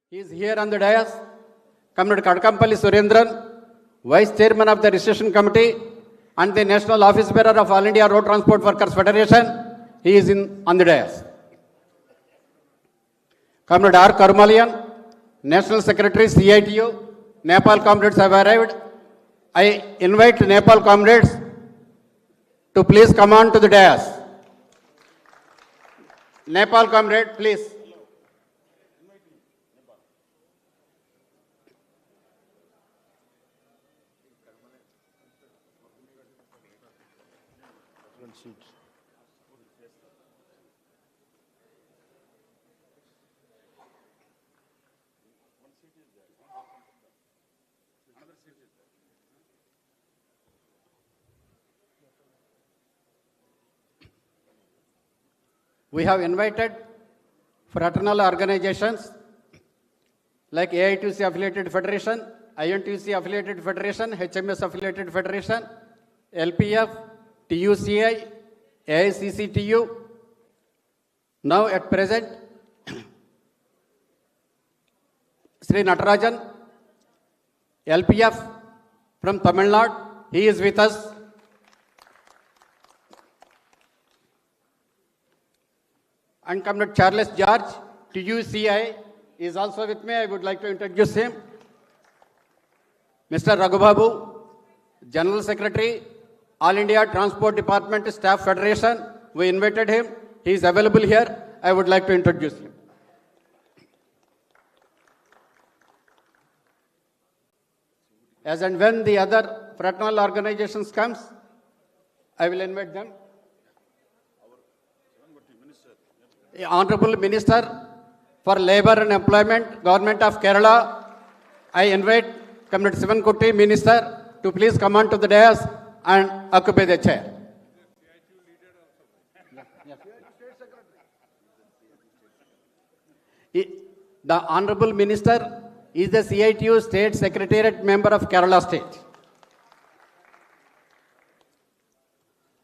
He is here on the dais. Comrade Kadkampalli Surendran, Vice Chairman of the Registration Committee and the National Office Bearer of All India Road Transport Workers Federation. He is on the dais. Comrade R. Karmalian, National Secretary CITU. Nepal comrades have arrived. I invite Nepal comrades to please come on to the dais. Nepal comrade, please. We have invited fraternal organizations like AITC affiliated federation, INTC affiliated federation, HMS affiliated federation, LPF, TUCI, AICCTU. Now at present, Sri Natarajan, LPF from Tamil Nadu, he is with us. And Comrade Charles George, TUCI, is also with me. I would like to introduce him. Mr. Raghubabu, General Secretary, All India Transport Department Staff Federation. We invited him. He is available here. I would like to introduce him. As and when the other fraternal organizations comes, I will invite them. Honorable Minister for Labour and Employment, Government of Kerala, I invite Comrade Sivankutty, Minister, to please come on to the dais and occupy the chair. The Honorable Minister is the CITU State Secretariat member of Kerala State.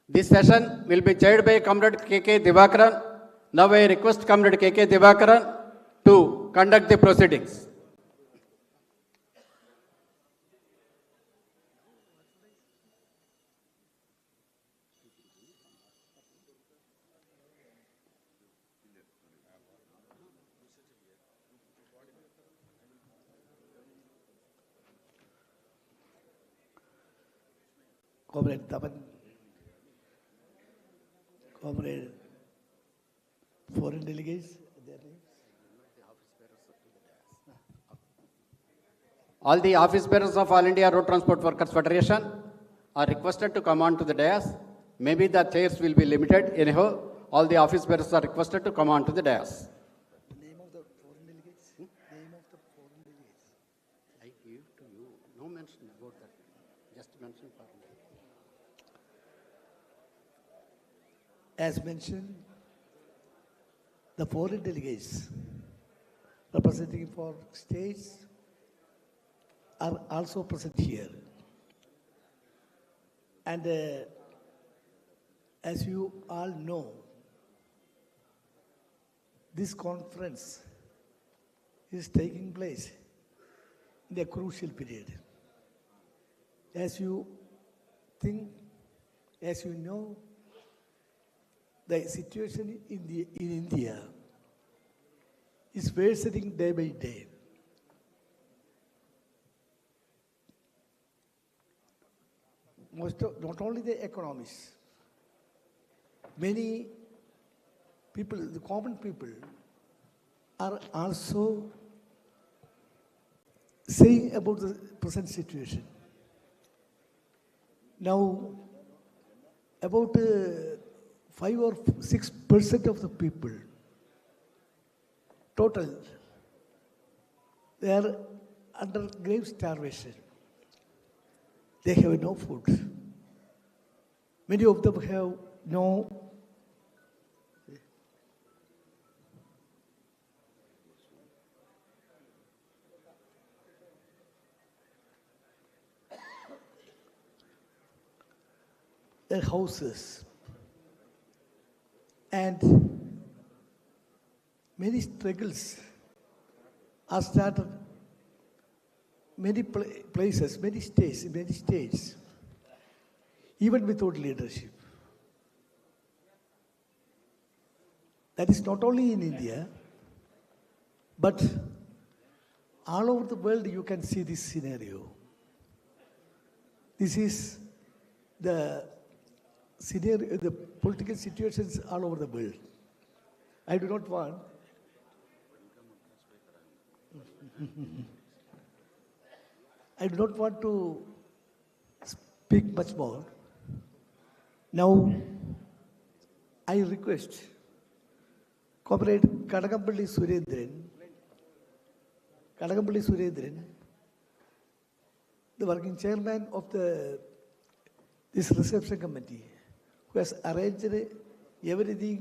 This session will be chaired by Comrade K.K. Divakaran. Now I request Comrade K.K. Divakaran to conduct the proceedings. Comrade Tapan, Comrade foreign delegates, their names? All the office bearers of All India Road Transport Workers Federation are requested to come on to the dais. Maybe the chairs will be limited. Anyhow, all the office bearers are requested to come on to the dais. The name of the foreign delegates? Name of the foreign delegates? I give to you. No mention about that. Just mention for me. As mentioned, the foreign delegates representing for states are also present here. And as you all know, this conference is taking place in a crucial period. As you think, as you know, the situation in India is worsening day by day. Not only the economists, many people, the common people, are also saying about the present situation. Now, about 5 or 6% of the people, total, they are under grave starvation. They have no food. Many of them have no their houses. And many struggles are started many places, many states, even without leadership. That is not only in India, but all over the world you can see this scenario. This is the scenario, the political situations all over the world. I do not want I do not want to speak much more. Now, I request Comrade Kadagampalli Surendran, the working chairman of this reception committee, who has arranged everything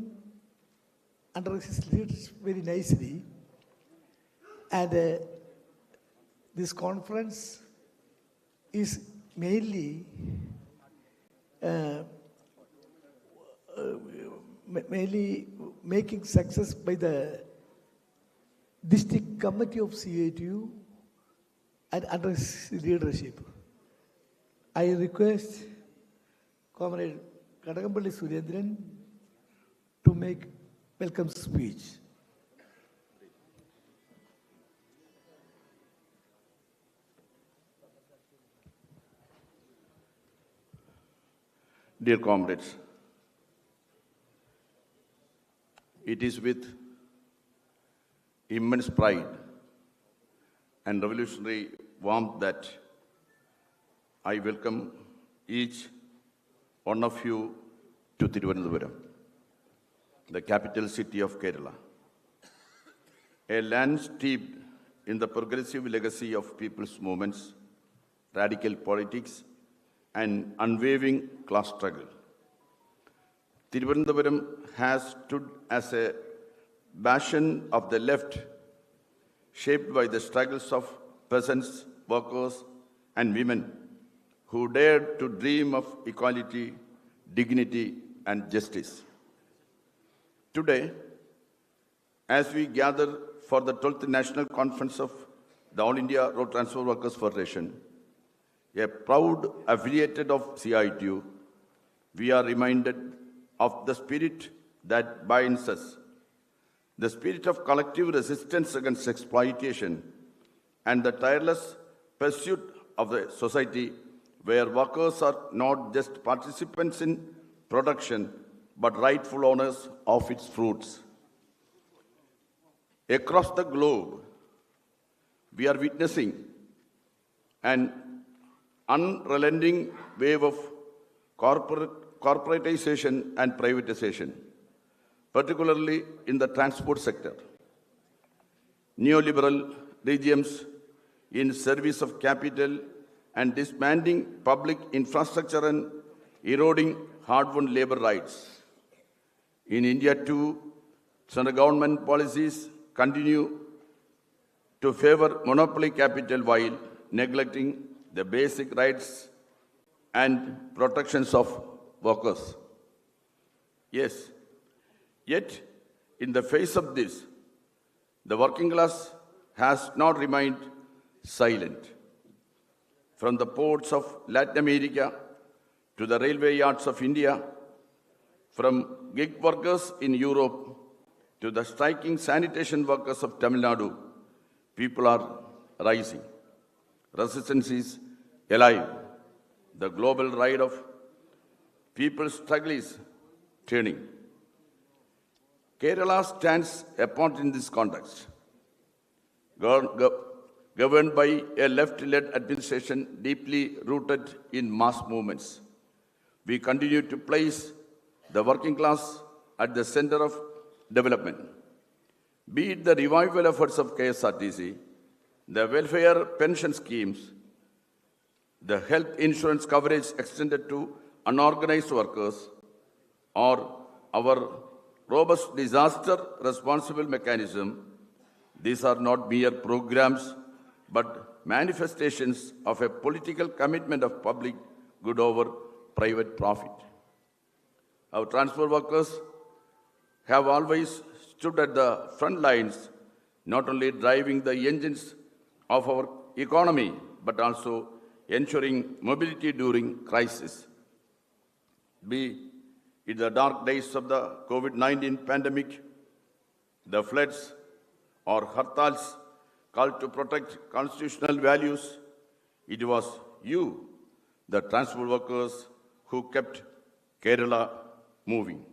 under his leadership very nicely. And this conference is mainly making success by the district committee of CITU and under his leadership. I request Comrade Kadagampalli Surendran to make welcome speech. Dear comrades, it is with immense pride and revolutionary warmth that I welcome each one of you to Thiruvananthapuram, the capital city of Kerala, a land steeped in the progressive legacy of people's movements, radical politics, and unwavering class struggle. Thiruvananthapuram has stood as a bastion of the left, shaped by the struggles of peasants, workers, and women who dared to dream of equality, dignity, and justice. Today, as we gather for the 12th National Conference of the All India Road Transport Workers Federation, a proud affiliate of CITU, we are reminded of the spirit that binds us, the spirit of collective resistance against exploitation, and the tireless pursuit of the society where workers are not just participants in production, but rightful owners of its fruits. Across the globe, we are witnessing an unrelenting wave of corporatization and privatization, particularly in the transport sector. Neoliberal regimes in service of capital and disbanding public infrastructure and eroding hard-won labor rights. In India too, central government policies continue to favor monopoly capital while neglecting the basic rights and protections of workers. Yes, yet in the face of this, the working class has not remained silent. From the ports of Latin America to the railway yards of India, from gig workers in Europe to the striking sanitation workers of Tamil Nadu, people are rising. Resistance is alive. The global ride of people's struggle is turning. Kerala stands apart in this context. Governed by a left-led administration deeply rooted in mass movements, we continue to place the working class at the center of development. Be it the revival efforts of KSRTC, the welfare pension schemes, the health insurance coverage extended to unorganized workers, or our robust disaster responsible mechanism, these are not mere programs, but manifestations of a political commitment of public good over private profit. Our transport workers have always stood at the front lines not only driving the engines of our economy, but also ensuring mobility during crisis. Be it the dark days of the COVID-19 pandemic, the floods, or Hartal's call to protect constitutional values, it was you, the transport workers, who kept Kerala moving.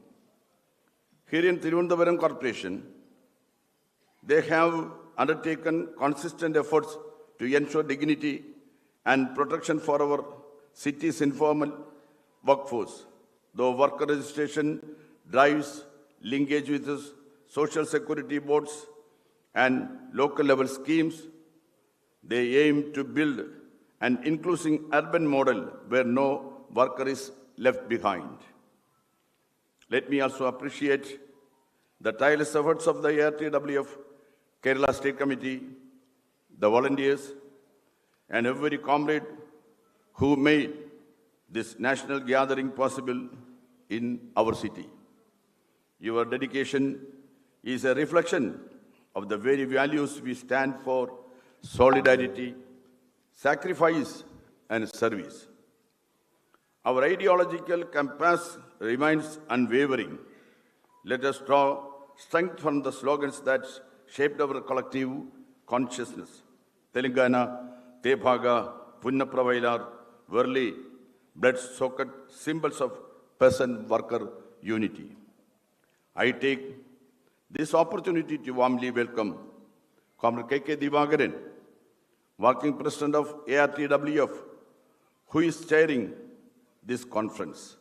Here in Tirunelveli Corporation, they have undertaken consistent efforts to ensure dignity and protection for our city's informal workforce. Though worker registration drives linkage with the social security boards and local level schemes, they aim to build an inclusive urban model where no worker is left behind. Let me also appreciate the tireless efforts of the ARTWF Kerala State Committee, the volunteers, and every comrade who made this national gathering possible in our city. Your dedication is a reflection of the very values we stand for: solidarity, sacrifice, and service. Our ideological compass remains unwavering. Let us draw strength from the slogans that shaped our collective consciousness. Telangana, Tebaga, Punnapra Vailar, Worli, blood-soaked symbols of peasant-worker unity. I take this opportunity to warmly welcome Comrade K.K. Divagaran, Working President of ARTWF, who is chairing this conference.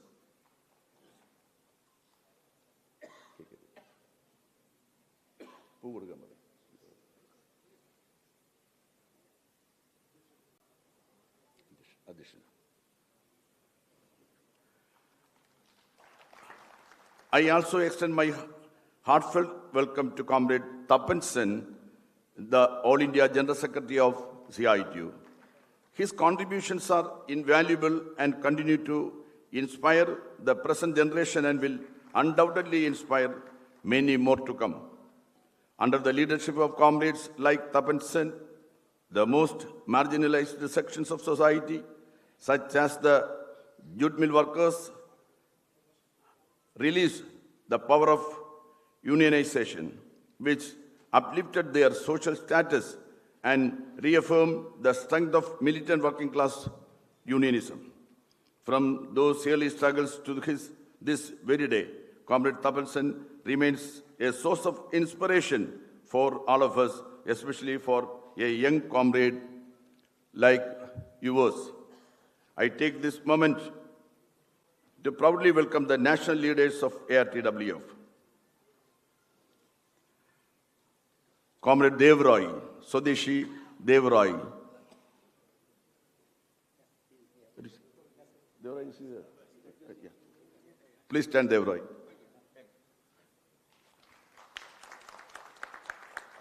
I also extend my heartfelt welcome to Comrade Tapan Sen, the All India General Secretary of CITU. His contributions are invaluable and continue to inspire the present generation and will undoubtedly inspire many more to come. Under the leadership of comrades like Tapan Sen, the most marginalized sections of society, such as the jute mill workers, released the power of unionization, which uplifted their social status and reaffirmed the strength of militant working class unionism. From those early struggles to this very day, Comrade Tapan Sen remains a source of inspiration for all of us, especially for a young comrade like yours. I take this moment to proudly welcome the national leaders of ARTWF. Comrade Devroy, Swadeshi Devroy. Devroy is here. Yeah. Please stand, Devroy.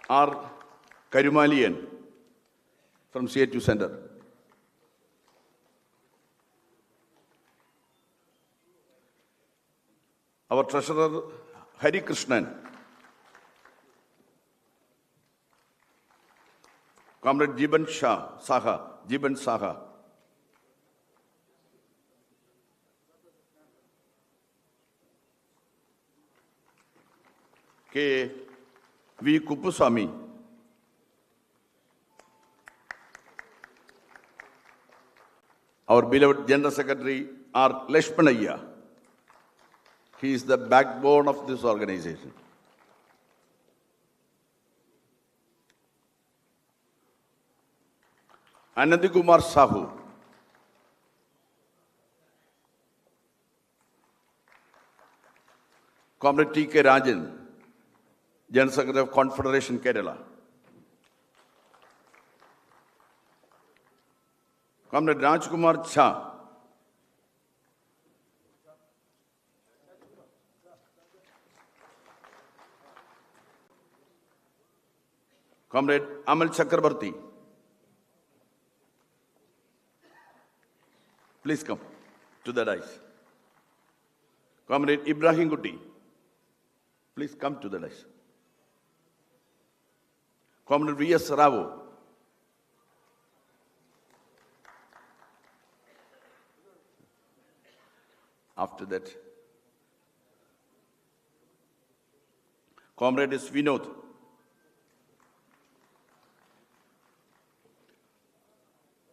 R. Karumalian from CHU Center. Our Treasurer, Hari Krishnan. Comrade Jiban Saha. K. V. Kupuswamy. Our beloved General Secretary, R. Leshmanayya. He is the backbone of this organization. Anandikumar Sahu. Comrade T.K. Rajan, General Secretary of Confederation Kerala. Comrade Rajkumar Jha. Comrade Amal Chakrabarti. Please come to the dais. Comrade Ibrahim Gutti. Please come to the dais. Comrade V.S. Rao. After that, Comrade S. Vinod.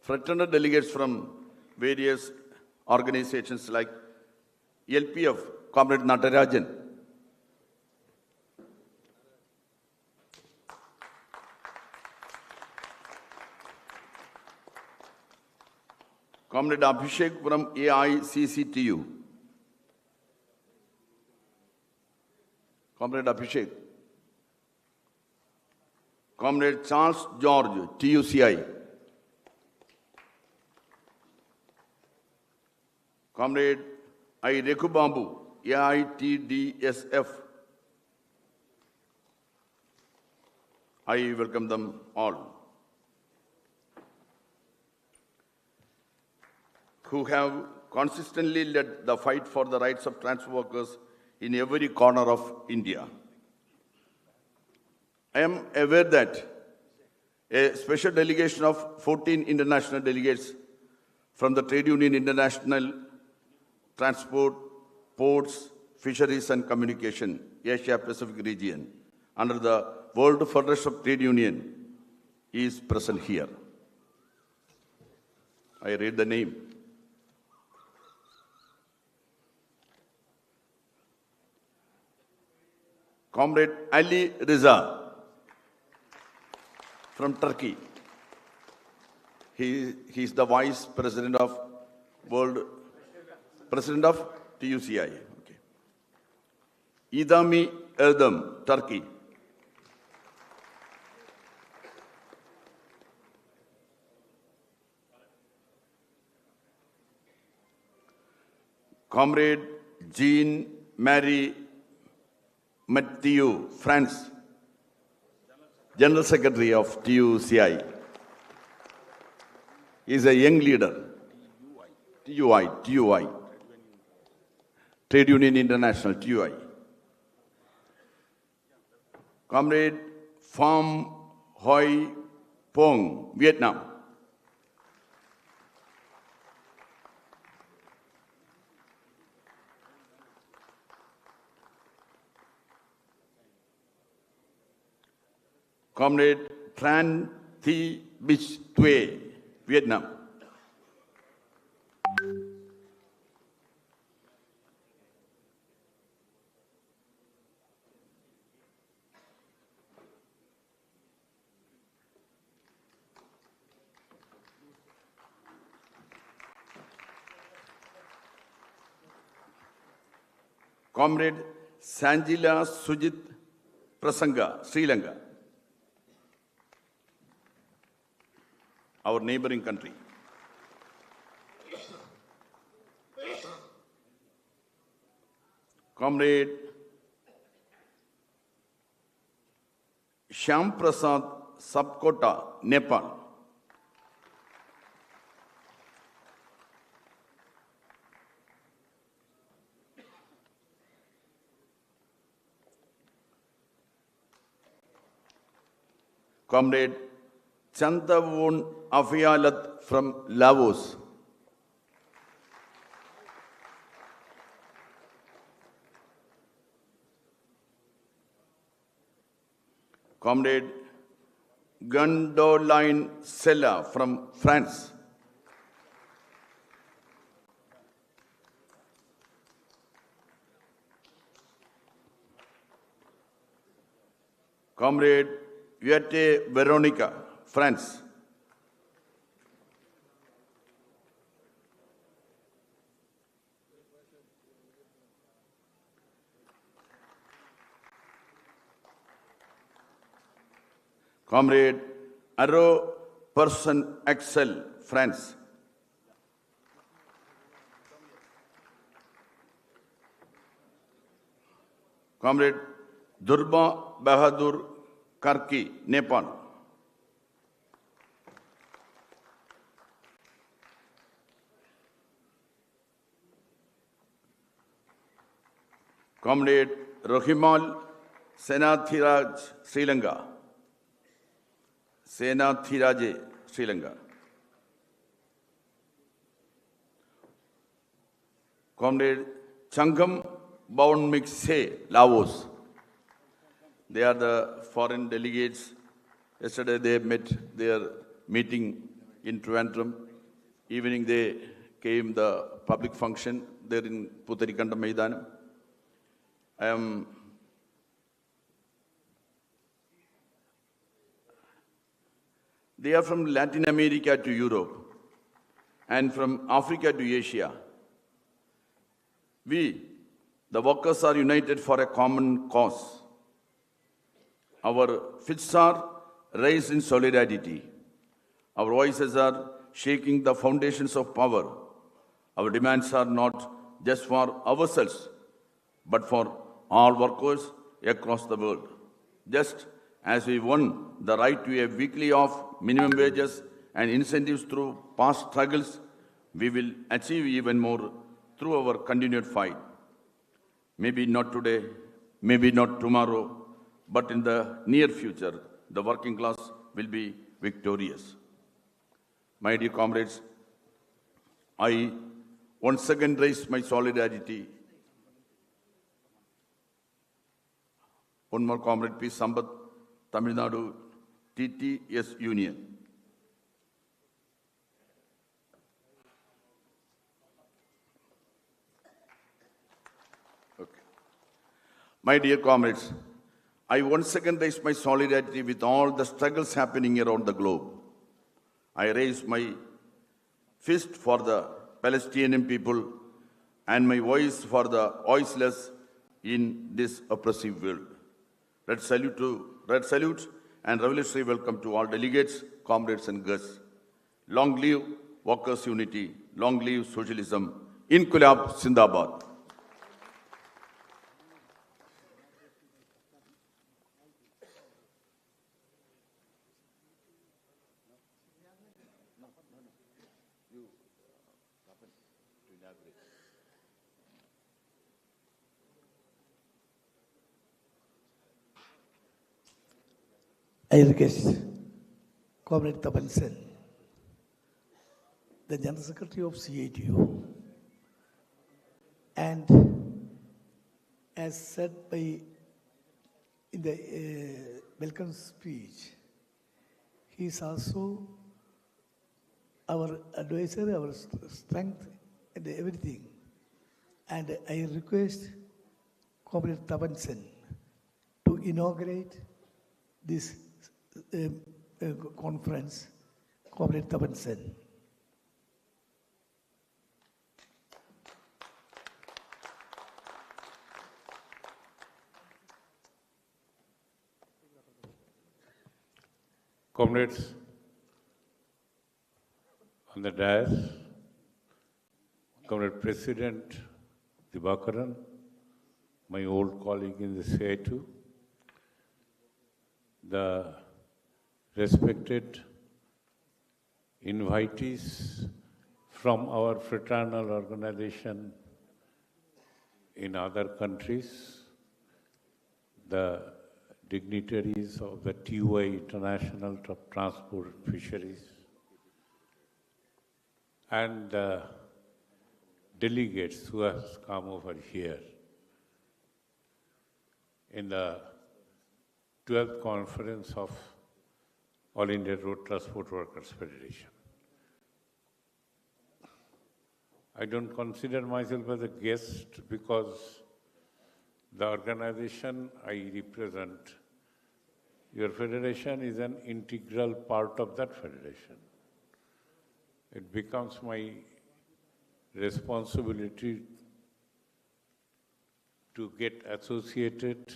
Fraternal delegates from various organizations like LPF, Comrade Natarajan. Comrade Abhishek from AICCTU. Comrade Abhishek. Comrade Charles George, TUCI. Comrade I. Rekubambu, AITDSF. I welcome them all. Who have consistently led the fight for the rights of trans workers in every corner of India. I am aware that a special delegation of 14 international delegates from the Trade Union International, Transport, Ports, Fisheries and Communication, Asia Pacific region, under the World Federation of Trade Union, is present here. I read the name. Comrade Ali Riza from Turkey. He is the Vice President of TUCI. Okay. Idami Erdem, Turkey. Comrade Jean-Marie Mathieu, France, General Secretary of TUCI. He is a young leader. TUI. Trade Union International, TUI. Comrade Pham Hoi Pong, Vietnam. Comrade Tran Thi Bich Tue, Vietnam. Comrade Sanjila Sujit Prasanga, Sri Lanka, our neighboring country. Comrade Shyam Prasad Sapkota, Nepal. Comrade Chantavon Afialat from Laos. Comrade Gwendoline Sella from France. Comrade Viette Veronica, France. Comrade Arro Person Axel, France. Comrade Durba Bahadur Karki, Nepal. Comrade Rohimal Senathiraj, Sri Lanka. Sena Thiraje, Sri Lanka. Comrade Changam Baunmikse, Laos. They are the foreign delegates. Yesterday they met their meeting in Trivandrum. Evening they came the public function there in Putharikanda Maidanam. They are from Latin America to Europe and from Africa to Asia. We, the workers, are united for a common cause. Our fists are raised in solidarity. Our voices are shaking the foundations of power. Our demands are not just for ourselves, but for all workers across the world. Just as we won the right to a weekly off, minimum wages and incentives through past struggles, we will achieve even more through our continued fight. Maybe not today, maybe not tomorrow, but in the near future, the working class will be victorious. My dear comrades, I once again raise my solidarity. One more comrade, P. Sambat, Tamil Nadu TTS Union. Okay. My dear comrades, I once again raise my solidarity with all the struggles happening around the globe. I raise my fist for the Palestinian people and my voice for the voiceless in this oppressive world. Red salute and revolutionary welcome to all delegates, comrades and guests. Long live workers' unity, long live socialism. Inqilab Zindabad. I request Comrade Tapan Sen, the General Secretary of CITU, and as said by in the welcome speech, he is also our advisor, our strength and everything. And I request Comrade Tapan Sen to inaugurate this conference. Comrade Tapan Sen. Comrades on the dais, Comrade President Dibakaran, my old colleague in the CITU, the respected invitees from our fraternal organization in other countries, the dignitaries of the TUI International Transport Fisheries, and the delegates who have come over here in the 12th conference of All India Road Transport Workers Federation. I don't consider myself as a guest because the organization I represent, your federation is an integral part of that federation. It becomes my responsibility to get associated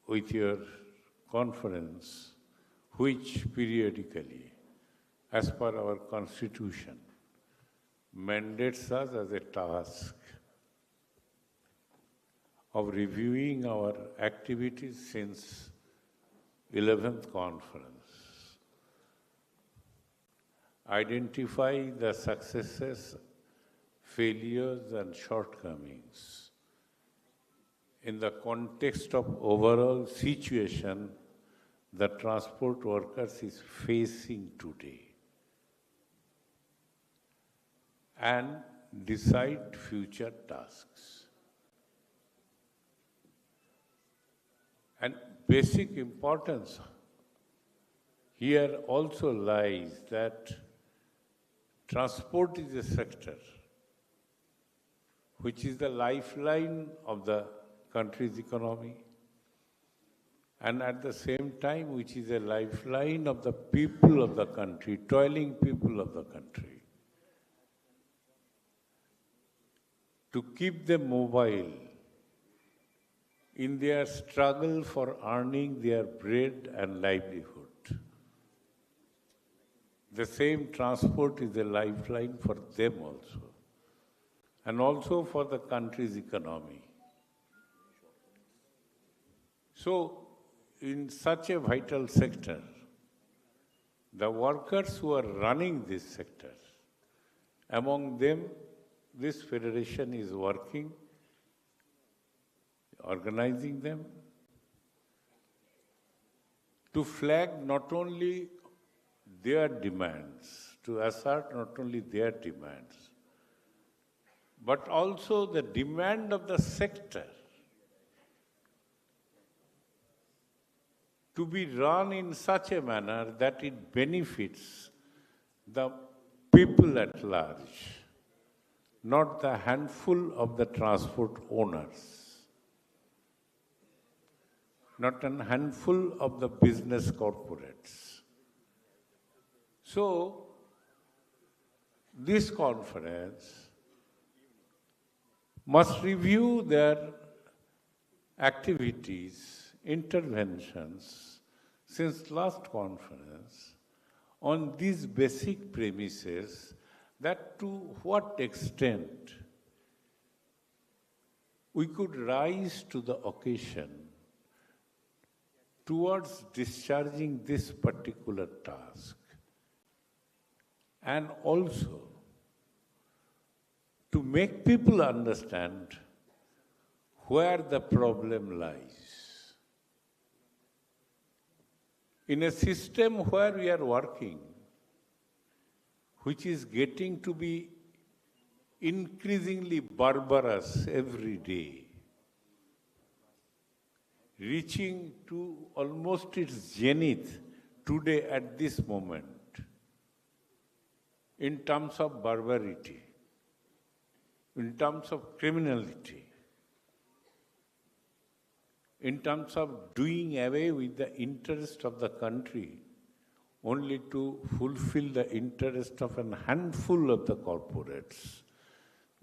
with your conference, which periodically, as per our constitution, mandates us as a task of reviewing our activities since 11th conference, identify the successes, failures and shortcomings in the context of overall situation the transport workers is facing today and decide future tasks. And basic importance here also lies that transport is a sector which is the lifeline of the country's economy, and at the same time which is a lifeline of the people of the country, toiling people of the country. To keep them mobile in their struggle for earning their bread and livelihood. The same transport is a lifeline for them also, and also for the country's economy. So, in such a vital sector, the workers who are running this sector, among them, this federation is working, organizing them, to flag not only their demands, to assert not only their demands, but also the demand of the sector to be run in such a manner that it benefits the people at large, not the handful of the transport owners, not a handful of the business corporates. So, this conference must review their activities, interventions since last conference on these basic premises, that to what extent we could rise to the occasion towards discharging this particular task, and also to make people understand where the problem lies. In a system where we are working, which is getting to be increasingly barbarous every day, reaching to almost its zenith today at this moment, in terms of barbarity, in terms of criminality, in terms of doing away with the interest of the country only to fulfill the interest of a handful of the corporates.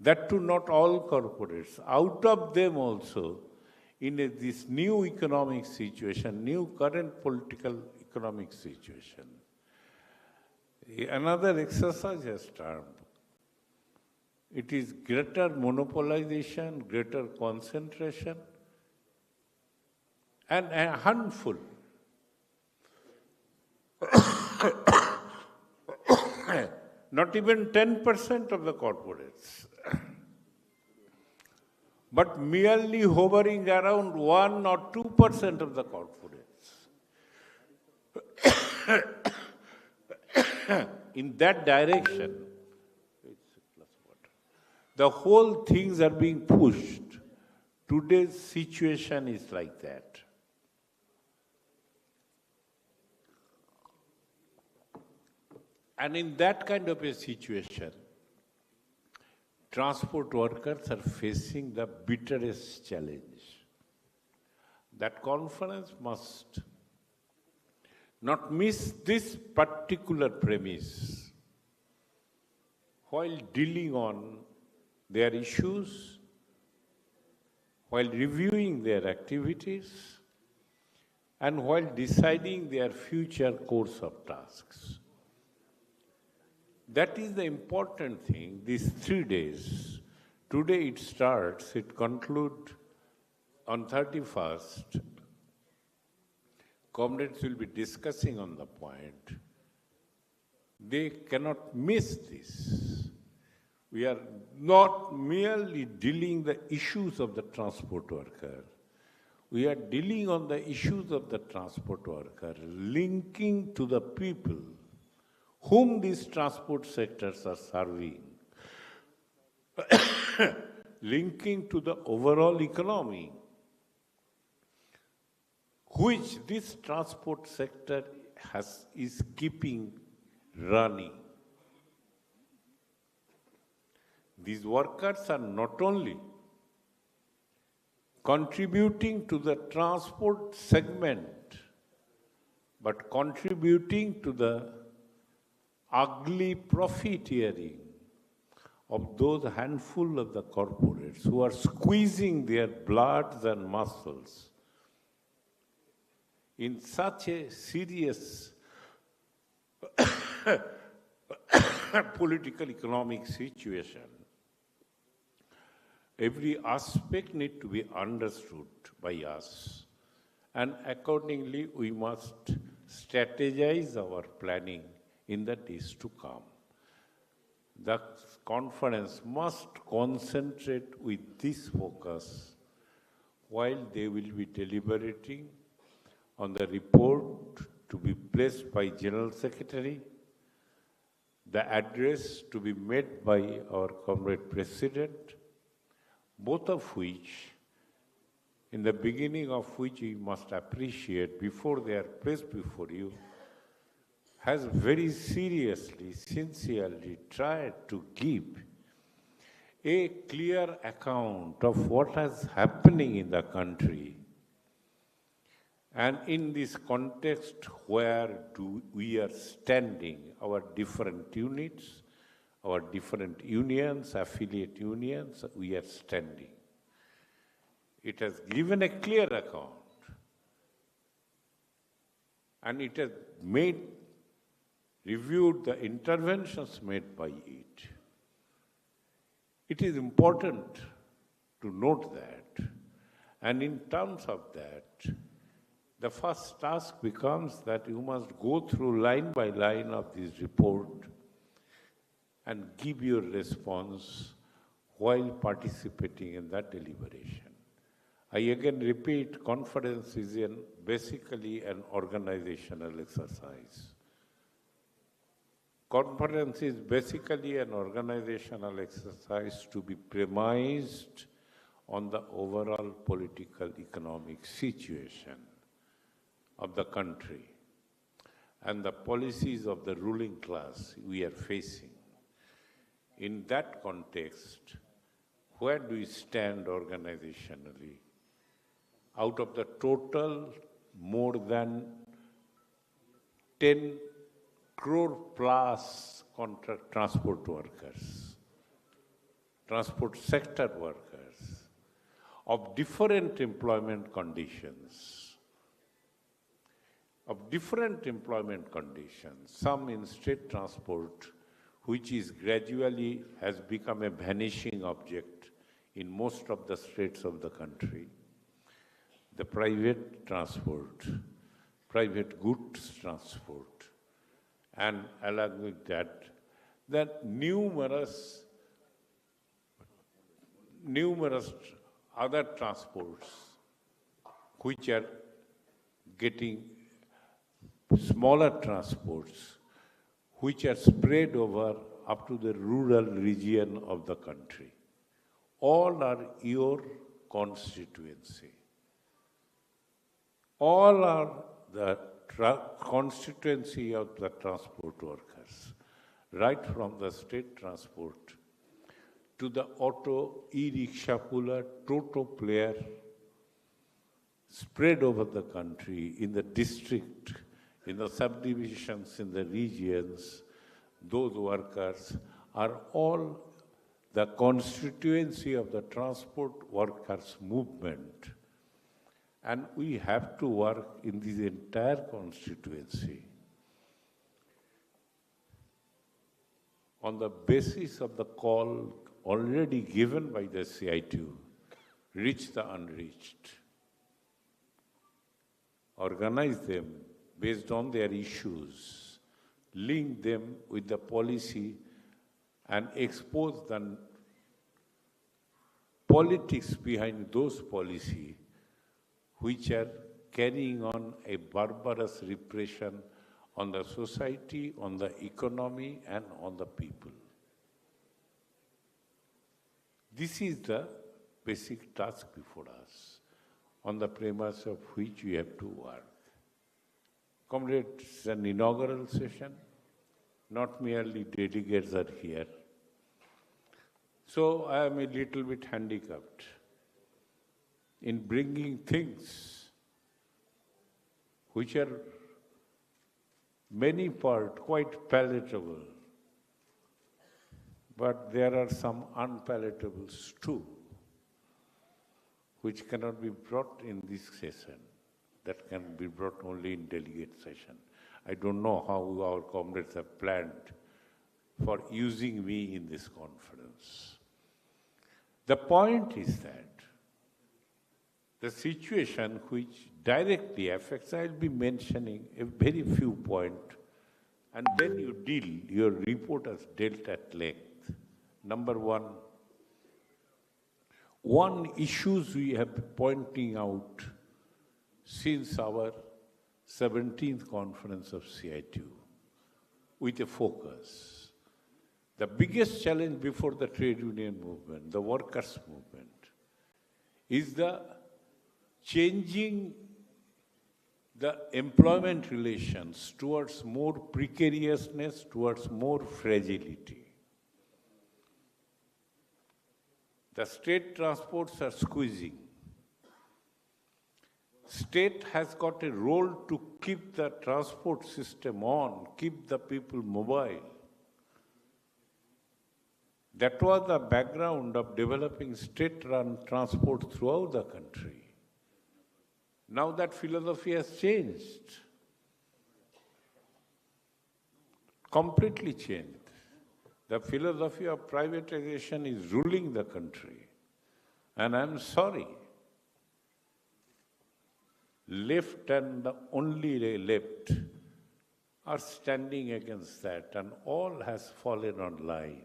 That too not all corporates, out of them also, in this new economic situation, new current political economic situation. Another exercise has started. It is greater monopolization, greater concentration, and a handful not even 10% of the corporates, but merely hovering around 1 or 2% of the corporates. In that direction, the whole things are being pushed. Today's situation is like that. And in that kind of a situation, transport workers are facing the bitterest challenge. That conference must not miss this particular premise while dealing on their issues, while reviewing their activities, and while deciding their future course of tasks. That is the important thing, these 3 days. Today it starts, it concludes on 31st. Comrades will be discussing on the point. They cannot miss this. We are not merely dealing the issues of the transport worker. we are dealing on the issues of the transport worker, linking to the people whom these transport sectors are serving, linking to the overall economy, which this transport sector is keeping running. These workers are not only contributing to the transport segment, but contributing to the ugly profiteering of those handful of the corporates who are squeezing their bloods and muscles in such a serious political economic situation. Every aspect needs to be understood by us, and accordingly we must strategize our planning in the days to come. The conference must concentrate with this focus while they will be deliberating on the report to be placed by General Secretary, the address to be made by our Comrade President, both of which, in the beginning of which you must appreciate before they are placed before you, has very seriously, sincerely tried to give a clear account of what is happening in the country. And in this context, where do we are standing, our different units, our different unions, affiliate unions, we are standing. It has given a clear account, and it has reviewed the interventions made by it. It is important to note that, and in terms of that, the first task becomes that you must go through line by line of this report and give your response while participating in that deliberation. I again repeat, conference is basically an organizational exercise. Conference is basically an organizational exercise to be premised on the overall political economic situation of the country and the policies of the ruling class we are facing. In that context, where do we stand organizationally? Out of the total more than 10 crore plus contract transport workers, transport sector workers of different employment conditions, some in state transport, which is gradually has become a vanishing object in most of the states of the country. The private transport, private goods transport, and along with that, numerous other transports which are getting smaller transports which are spread over up to the rural region of the country. All are your constituency. All are the constituency of the transport workers, right from the state transport to the auto, e-rickshaw puller, toto player, spread over the country, in the district, in the subdivisions, in the regions. Those workers are all the constituency of the transport workers movement. And we have to work in this entire constituency on the basis of the call already given by the CITU, reach the unreached, organize them based on their issues, link them with the policy, and expose the politics behind those policies, which are carrying on a barbarous repression on the society, on the economy, and on the people. This is the basic task before us, on the premise of which we have to work. Comrades, it's an inaugural session, not merely delegates are here. So I am a little bit handicapped in bringing things which are many part quite palatable, but there are some unpalatables too, which cannot be brought in this session, that can be brought only in delegate session. I don't know how our comrades have planned for using me in this conference. The point is that the situation which directly affects, I'll be mentioning a very few points, and then you deal, your report has dealt at length. Number one issues we have been pointing out since our 17th conference of CITU, with a focus. The biggest challenge before the trade union movement, the workers' movement, is the changing the employment relations towards more precariousness, towards more fragility. The state transports are squeezing. State has got a role to keep the transport system on, keep the people mobile. That was the background of developing state-run transport throughout the country. Now that philosophy has changed, completely changed. The philosophy of privatization is ruling the country. And I'm sorry, left and the only left are standing against that, and all has fallen on line.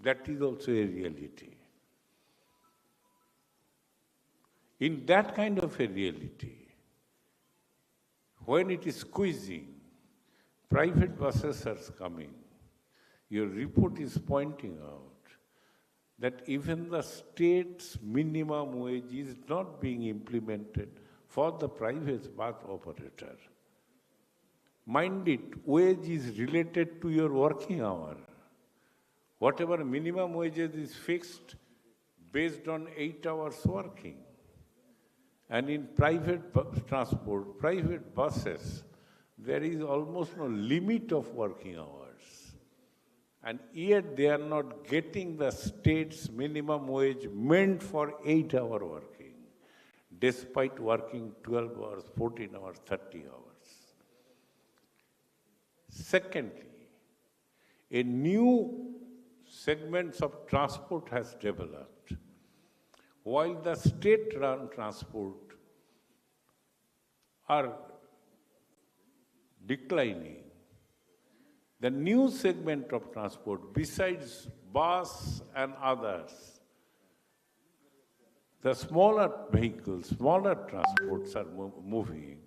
That is also a reality. In that kind of a reality, when it is squeezing, private buses are coming. Your report is pointing out that even the state's minimum wage is not being implemented for the private bus operator. Mind it, wage is related to your working hour. Whatever minimum wages is fixed based on 8 hours working. And in private transport, private buses, there is almost no limit of working hours. And yet they are not getting the state's minimum wage meant for 8-hour working, despite working 12 hours, 14 hours, 30 hours. Secondly, a new segment of transport has developed. While the state-run transport are declining, the new segment of transport, besides bus and others, the smaller vehicles, smaller transports are moving,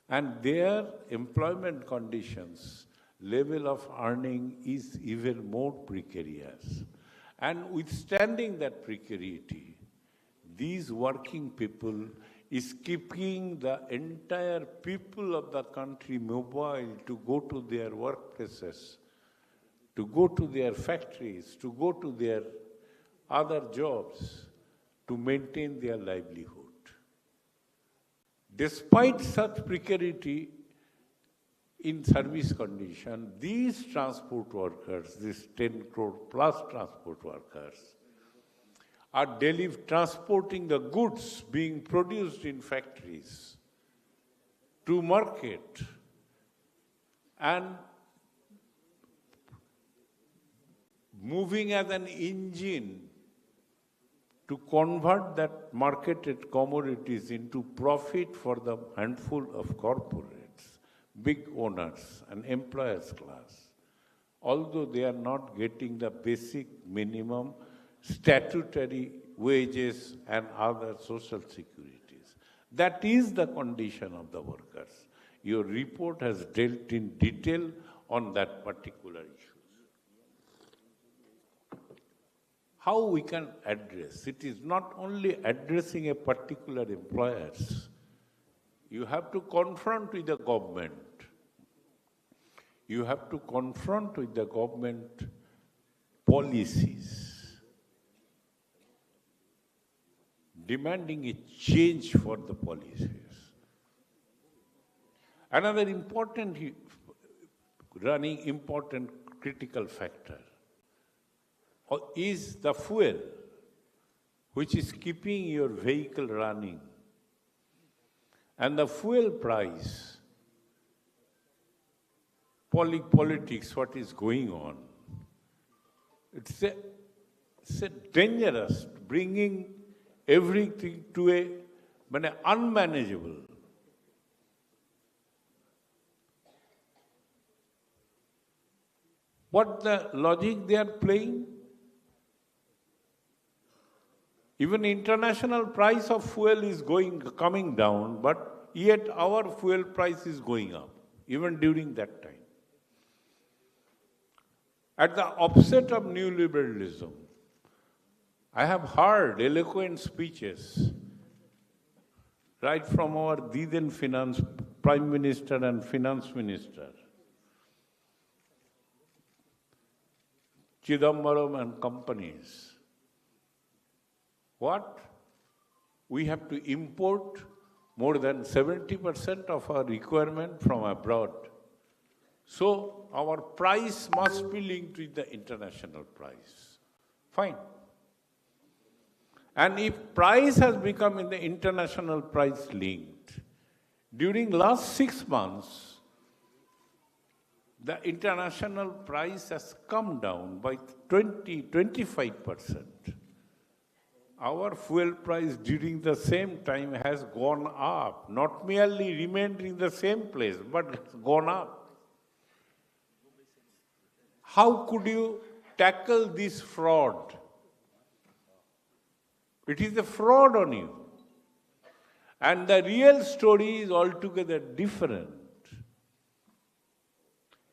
and their employment conditions, level of earning is even more precarious. And withstanding that precarity, these working people is keeping the entire people of the country mobile to go to their workplaces, to go to their factories, to go to their other jobs, to maintain their livelihood. Despite such precarity in service condition, these transport workers, these 10 crore plus transport workers, are transporting the goods being produced in factories to market and moving as an engine to convert that marketed commodities into profit for the handful of corporates, big owners and employers class, although they are not getting the basic minimum statutory wages and other social securities. That is the condition of the workers. Your report has dealt in detail on that particular issue. How we can address? It is not only addressing a particular employers. You have to confront with the government. You have to confront with the government policies, demanding a change for the policies. Another important critical factor is the fuel, which is keeping your vehicle running. And the fuel price, politics, what is going on, it's a dangerous, bringing everything to a unmanageable. What the logic they are playing? Even international price of fuel is coming down, but yet our fuel price is going up, even during that time. At the offset of neoliberalism, I have heard eloquent speeches right from our then Prime Minister and Finance Minister, Chidambaram and companies. What? We have to import more than 70% of our requirement from abroad. So our price must be linked with the international price. Fine. And if price has become in the international price linked, during last 6 months, the international price has come down by 25%. Our fuel price during the same time has gone up, not merely remained in the same place, but it's gone up. How could you tackle this fraud? It is a fraud on you. And the real story is altogether different.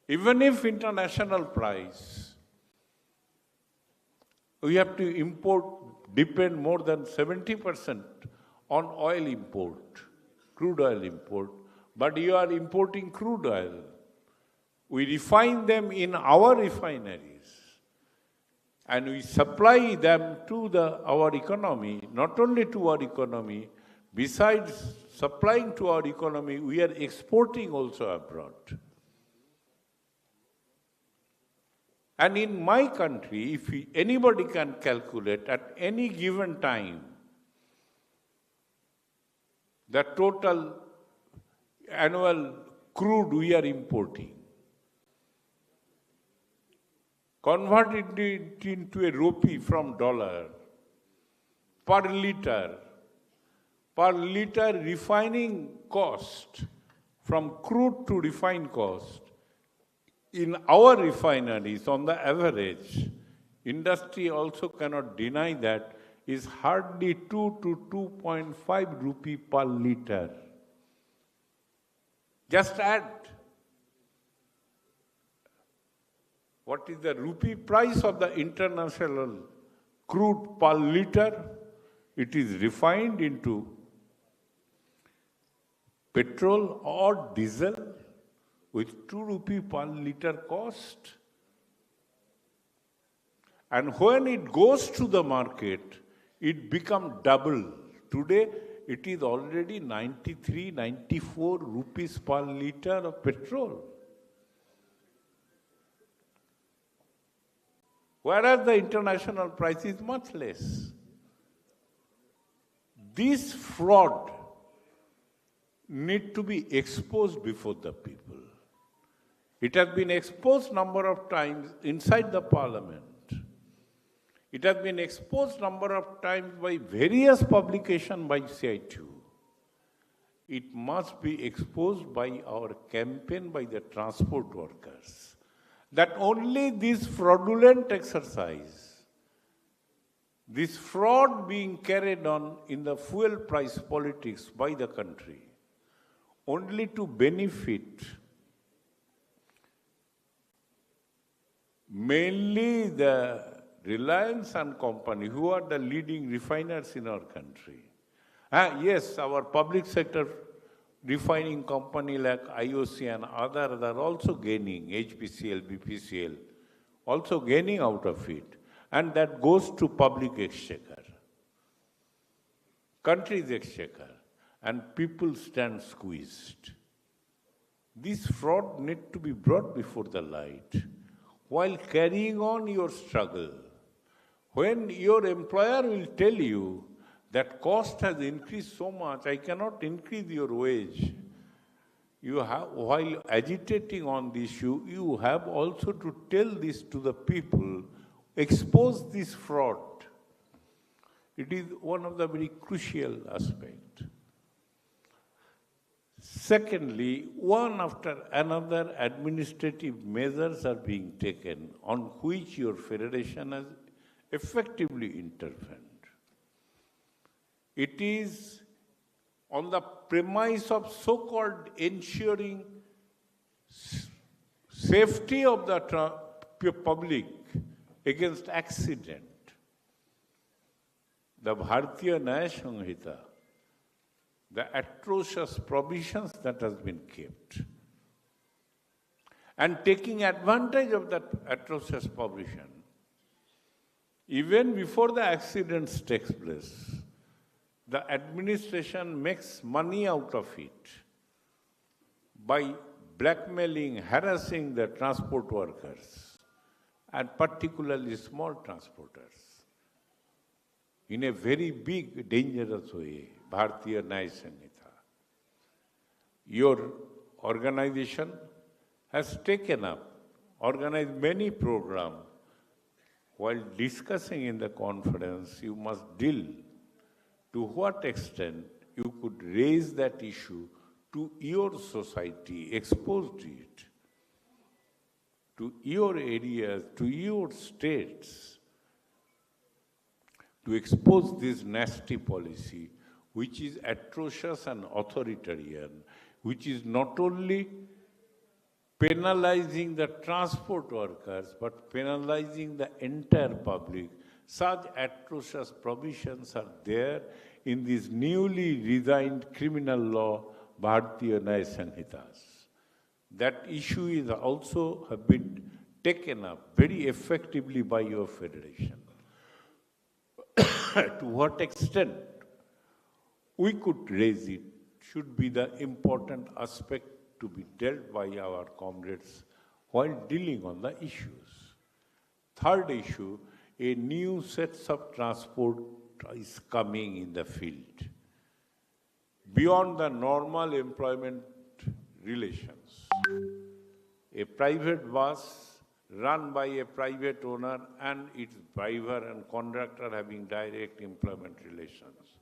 Even if international price, we have to depend more than 70% on oil import, crude oil import, but you are importing crude oil. We refine them in our refineries and we supply them to our economy, not only to our economy, besides supplying to our economy, we are exporting also abroad. And in my country, if anybody can calculate at any given time the total annual crude we are importing, convert it into a rupee from dollar, per liter refining cost, from crude to refined cost, in our refineries, on the average, industry also cannot deny that, is hardly 2 to 2.5 rupee per liter. Just add what is the rupee price of the international crude per liter. It is refined into petrol or diesel with 2 rupee per liter cost. And when it goes to the market, it becomes double. Today, it is already 93, 94 rupees per liter of petrol. Whereas the international price is much less. This fraud need to be exposed before the people. It has been exposed number of times inside the parliament. It has been exposed number of times by various publications by CITU. It must be exposed by our campaign by the transport workers. That only this fraudulent exercise This fraud being carried on in the fuel price politics by the country only to benefit mainly the Reliance and company, who are the leading refiners in our country. Yes, our public sector refining company like IOC and others are also gaining, HPCL, BPCL, also gaining out of it. And that goes to public exchequer, country's exchequer, and people stand squeezed. This fraud need to be brought before the light while carrying on your struggle. When your employer will tell you that cost has increased so much, I cannot increase your wage. You have, while agitating on the issue, you have also to tell this to the people, expose this fraud. It is one of the very crucial aspects. Secondly, one after another administrative measures are being taken on which your federation has effectively intervened. It is on the premise of so-called ensuring safety of the public against accident. The Bharatiya Nyaya Samhita, the atrocious provisions that has been kept, and taking advantage of that atrocious provision, even before the accidents takes place, the administration makes money out of it by blackmailing, harassing the transport workers, and particularly small transporters, in a very big, dangerous way. Bharatiya Nyaya Samhita. Your organization has taken up, organized many programs. While discussing in the conference, you must deal to what extent you could raise that issue to your society, expose it to your areas, to your states, to expose this nasty policy, which is atrocious and authoritarian, which is not only penalizing the transport workers, but penalizing the entire public. Such atrocious provisions are there in this newly redesigned criminal law, Bharatiya Nyaya Samhitas. That issue is also have been taken up very effectively by your federation. To what extent we could raise it should be the important aspect to be dealt by our comrades while dealing on the issues. Third issue, a new set of transport is coming in the field. Beyond the normal employment relations, a private bus run by a private owner and its driver and conductor having direct employment relations.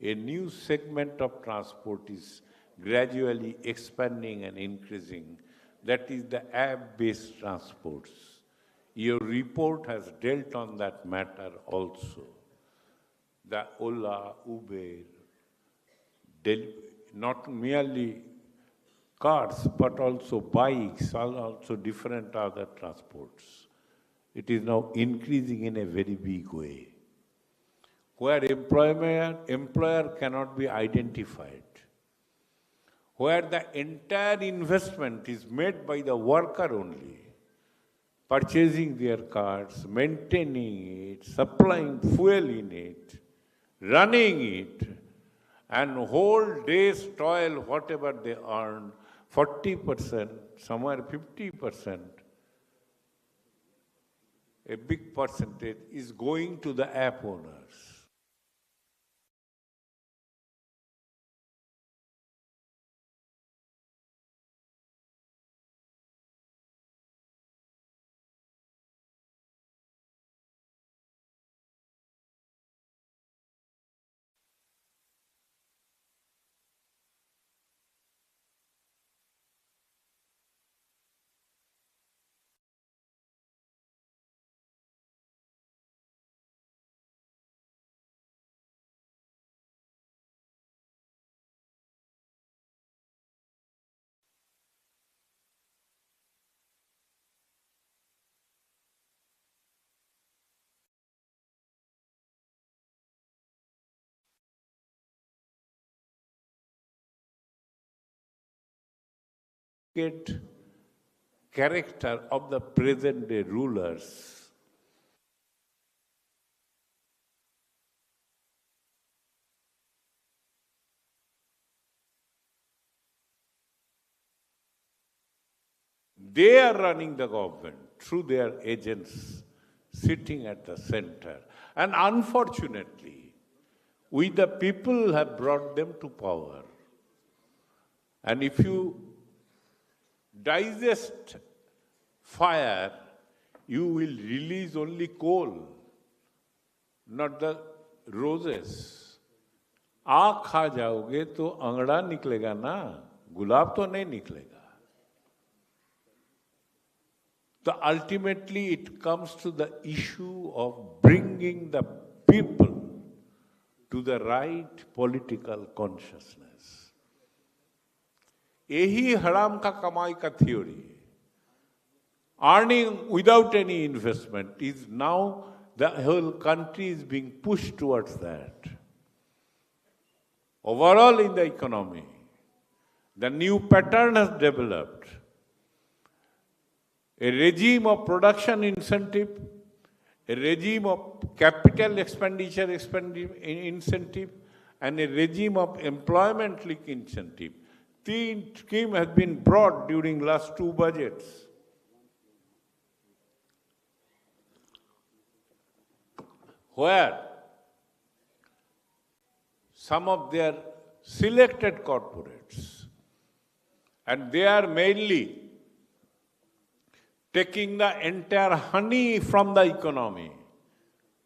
A new segment of transport is gradually expanding and increasing. That is the app-based transports. Your report has dealt on that matter also. The Ola, Uber, not merely cars, but also bikes, also different other transports. It is now increasing in a very big way, where employer cannot be identified, where the entire investment is made by the worker only, purchasing their cars, maintaining it, supplying fuel in it, running it, and whole day's toil, whatever they earn, 40%, somewhere 50%, a big percentage is going to the app owners. character of the present day rulers. They are running the government through their agents sitting at the center. And unfortunately, we the people have brought them to power. And if you digest fire, you will release only coal, not the roses. आग खा जाओगे तो अंगड़ा निकलेगा ना, गुलाब तो नहीं निकलेगा. So ultimately it comes to the issue of bringing the people to the right political consciousness. यही हराम का कमाई का theory. Earning without any investment is now the whole country is being pushed towards that. Overall in the economy, the new pattern has developed. A regime of production incentive, a regime of capital expenditure incentive, and a regime of employment link incentive. The scheme has been brought during last two budgets. Where some of their selected corporates, and they are mainly taking the entire honey from the economy.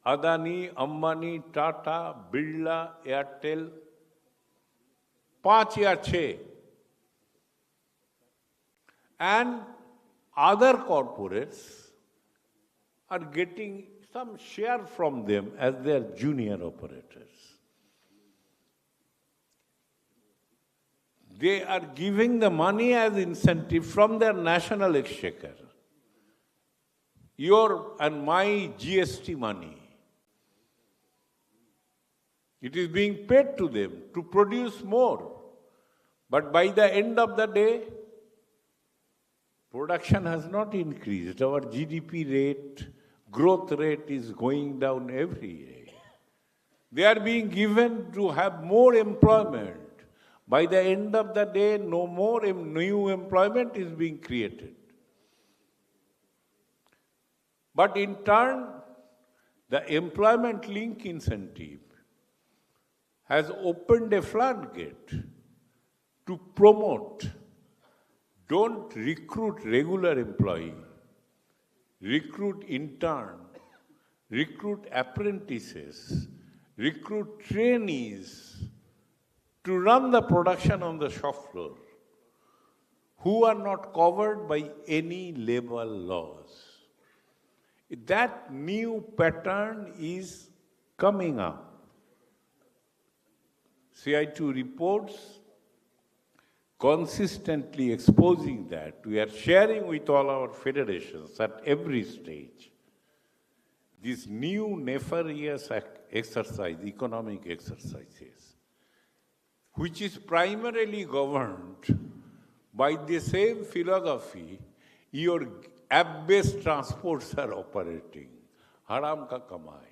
Adani, Ambani, Tata, Birla, Airtel, 5 या 6. And other corporates are getting some share from them as their junior operators. They are giving the money as incentive from their national exchequer. Your and my GST money. It is being paid to them to produce more. But by the end of the day, production has not increased. Our GDP rate, growth rate is going down every day. They are being given to have more employment. By the end of the day, no more new employment is being created. But in turn, the employment link incentive has opened a floodgate to promote. Don't recruit regular employee, recruit intern, recruit apprentices, recruit trainees to run the production on the shop floor who are not covered by any labor laws. That new pattern is coming up. CI2 reports consistently exposing that. We are sharing with all our federations at every stage these new nefarious exercise, economic exercises, which is primarily governed by the same philosophy your app-based transports are operating. Haram ka kamai.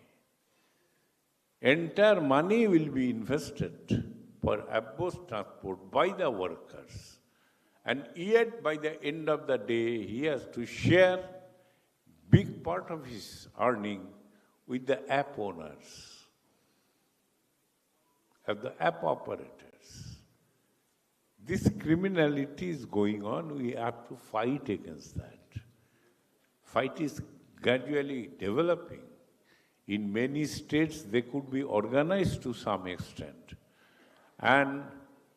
Entire money will be invested for app-based transport by the workers. And yet, by the end of the day, he has to share big part of his earning with the app owners, of the app operators. This criminality is going on. We have to fight against that. Fight is gradually developing. In many states, they could be organized to some extent. And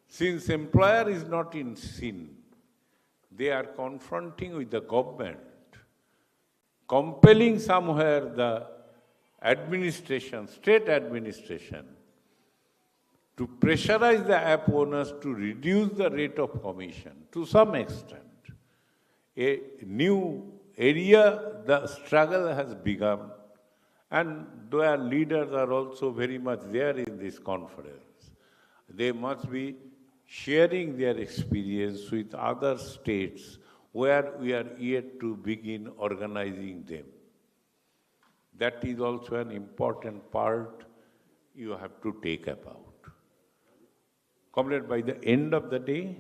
since employer is not in sin, they are confronting with the government, compelling somewhere the administration, state administration, to pressurize the app owners to reduce the rate of commission to some extent. A new area, the struggle has begun, and their leaders are also very much there in this conference. They must be sharing their experience with other states where we are yet to begin organizing them. That is also an important part you have to take about. Comrade, by the end of the day,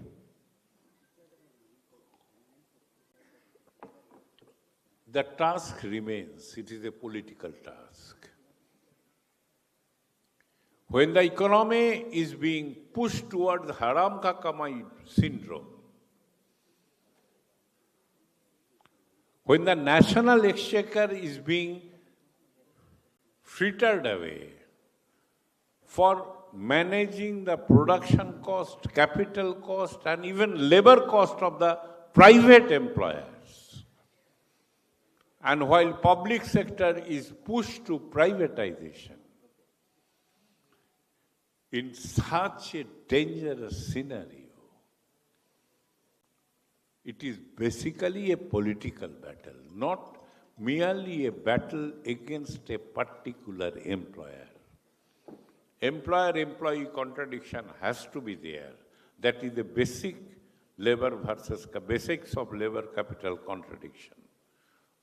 the task remains. It is a political task. When the economy is being pushed towards haram ka kamai syndrome, when the national exchequer is being frittered away for managing the production cost, capital cost, and even labor cost of the private employers, and while public sector is pushed to privatization, in such a dangerous scenario, it is basically a political battle, not merely a battle against a particular employer. Employer-employee contradiction has to be there. That is the basic labor versus basics of labor capital contradiction.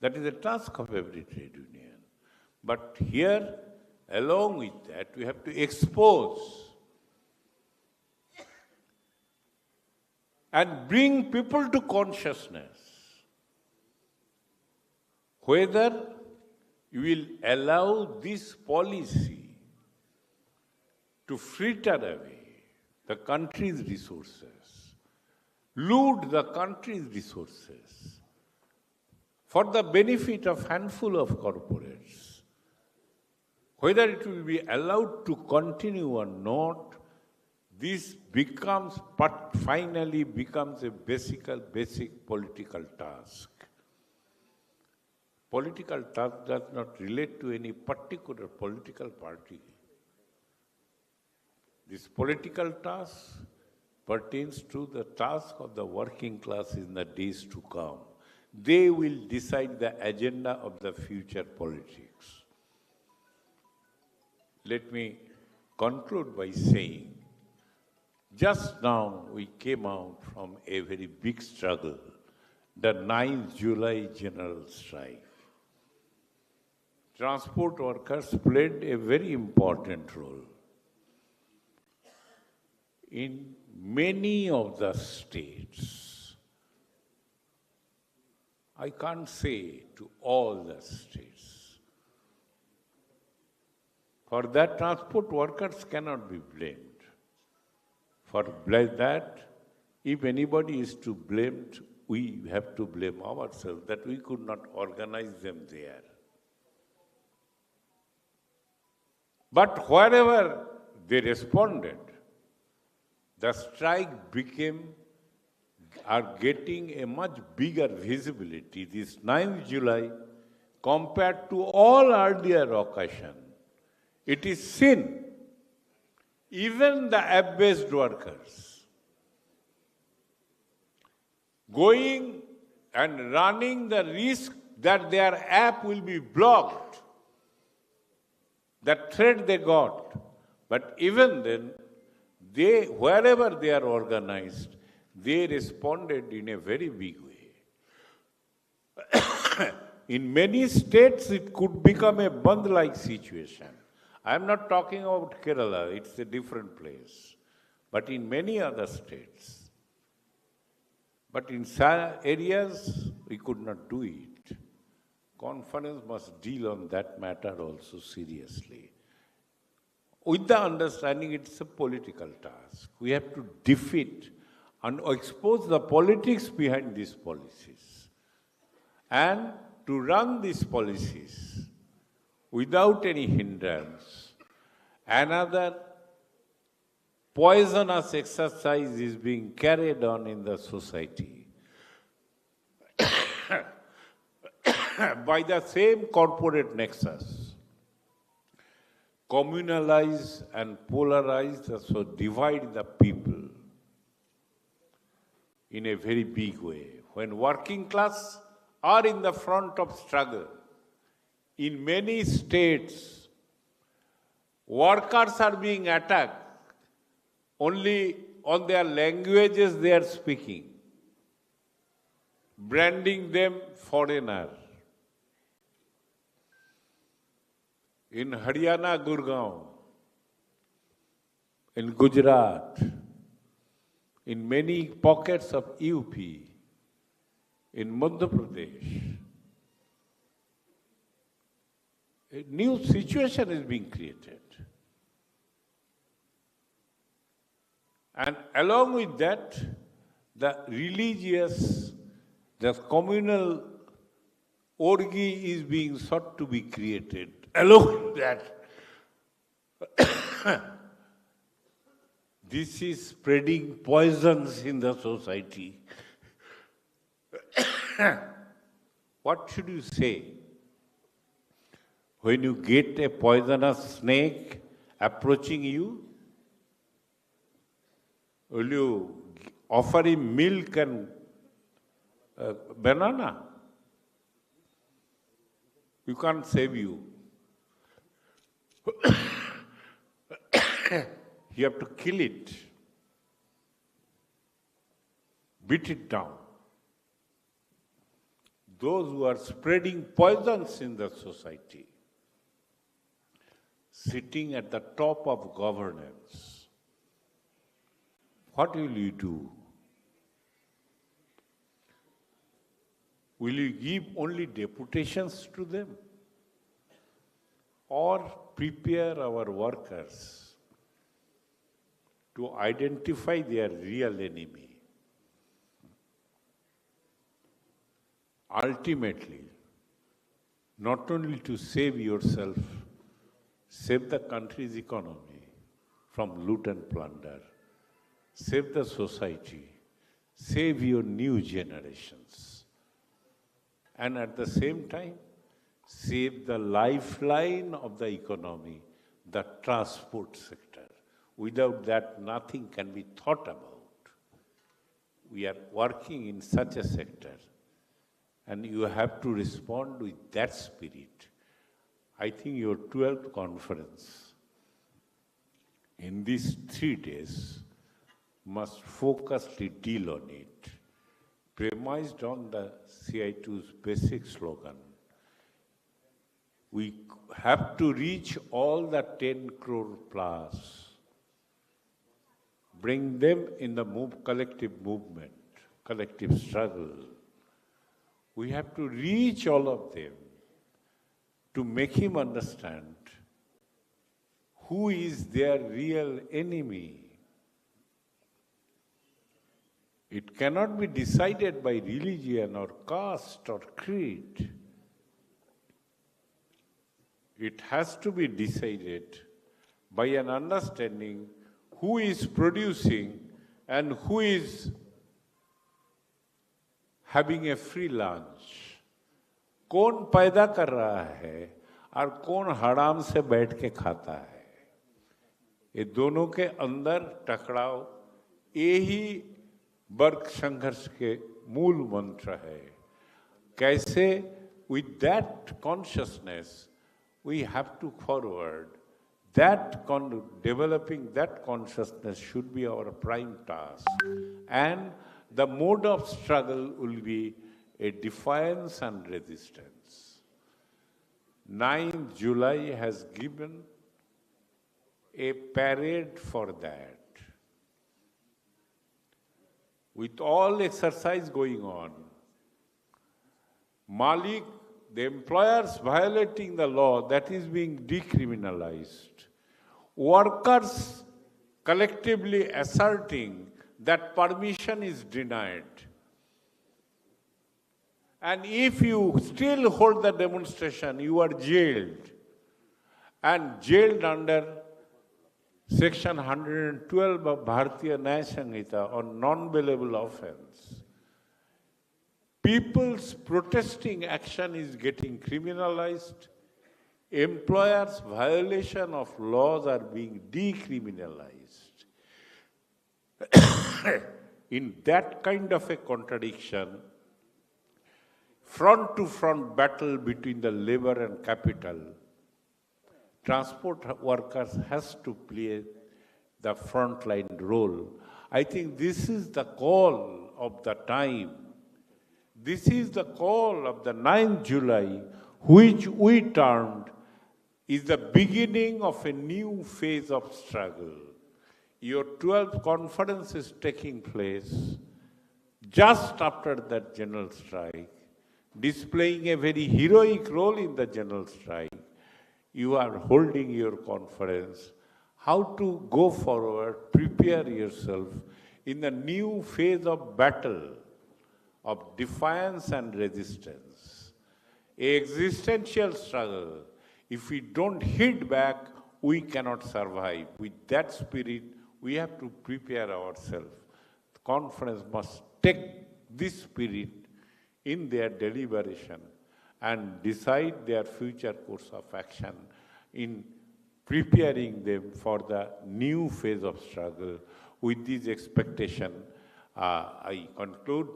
That is the task of every trade union. But here, along with that, we have to expose and bring people to consciousness whether you will allow this policy to fritter away the country's resources, loot the country's resources for the benefit of handful of corporates. Whether it will be allowed to continue or not, this finally becomes a basic political task. Political task does not relate to any particular political party. This political task pertains to the task of the working class in the days to come. They will decide the agenda of the future politics. Let me conclude by saying, just now we came out from a very big struggle, the 9th July general strike. Transport workers played a very important role. In many of the states, I can't say to all the states, for that transport workers cannot be blamed. For that, if anybody is to blame, we have to blame ourselves that we could not organize them there. But wherever they responded, the strike are getting a much bigger visibility this 9th July compared to all earlier occasions. It is seen. Even the app-based workers going and running the risk that their app will be blocked, that threat they got. But even then, wherever they are organized, they responded in a very big way. In many states, it could become a Bandh-like situation. I am not talking about Kerala, it's a different place. But in many other states. But in some areas, we could not do it. Conference must deal on that matter also seriously. With the understanding it's a political task. We have to defeat and expose the politics behind these policies. And to run these policies without any hindrance, another poisonous exercise is being carried on in the society by the same corporate nexus. Communalize and polarize, so divide the people in a very big way. When working class are in the front of struggle, in many states, workers are being attacked only on their languages they are speaking, branding them foreigner. In Haryana, Gurgaon, in Gujarat, in many pockets of UP, in Madhya Pradesh, a new situation is being created. And along with that, the religious, the communal orgy is being sought to be created. Along with that, this is spreading poisons in the society. What should you say when you get a poisonous snake approaching you? Will you offer him milk and banana? You can't save you. You have to kill it. Beat it down. Those who are spreading poisons in the society, sitting at the top of governance, what will you do? Will you give only deputations to them? Or prepare our workers to identify their real enemy? Ultimately, not only to save yourself, save the country's economy from loot and plunder, save the society, save your new generations, and at the same time, save the lifeline of the economy, the transport sector. Without that, nothing can be thought about. We are working in such a sector, and you have to respond with that spirit. I think your 12th conference in these 3 days must focusedly deal on it, premised on the CI2's basic slogan. We have to reach all the 10 crore plus, bring them in the collective movement, collective struggle. We have to reach all of them to make him understand who is their real enemy. It cannot be decided by religion or caste or creed. It has to be decided by an understanding who is producing and who is having a free lunch. कौन पैदा कर रहा है और कौन हराम से बैठ के खाता है, ये दोनों के अंदर टकराव यही वर्ग संघर्ष के मूल मंत्र है. कैसे with that consciousness we have to forward that developing that consciousness should be our prime task, and the mode of struggle will be a defiance and resistance. 9th July has given a parade for that. With all exercise going on, Malik, the employers violating the law, that is being decriminalized. Workers collectively asserting that permission is denied. And if you still hold the demonstration, you are jailed. And jailed under Section 112 of Bharatiya Nyaya Sanhita on non-bailable offense. People's protesting action is getting criminalized. Employers' violation of laws are being decriminalized. In that kind of a contradiction, front-to-front battle between the labor and capital, transport workers has to play the frontline role. I think this is the call of the time. This is the call of the 9th July, which we termed is the beginning of a new phase of struggle. Your 12th conference is taking place just after that general strike, displaying a very heroic role in the general strike. You are holding your conference. How to go forward, prepare yourself in the new phase of battle, of defiance and resistance. A existential struggle. If we don't hit back, we cannot survive. With that spirit, we have to prepare ourselves. The conference must take this spirit in their deliberation and decide their future course of action in preparing them for the new phase of struggle. With this expectation, I conclude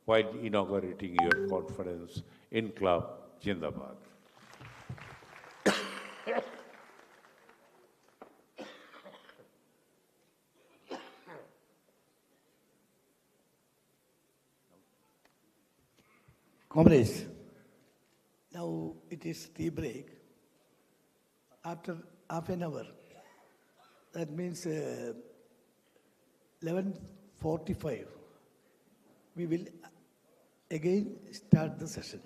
while inaugurating your conference. Inqilab Zindabad. Comrades, now it is tea break. After half an hour, that means 11:45, we will again start the session.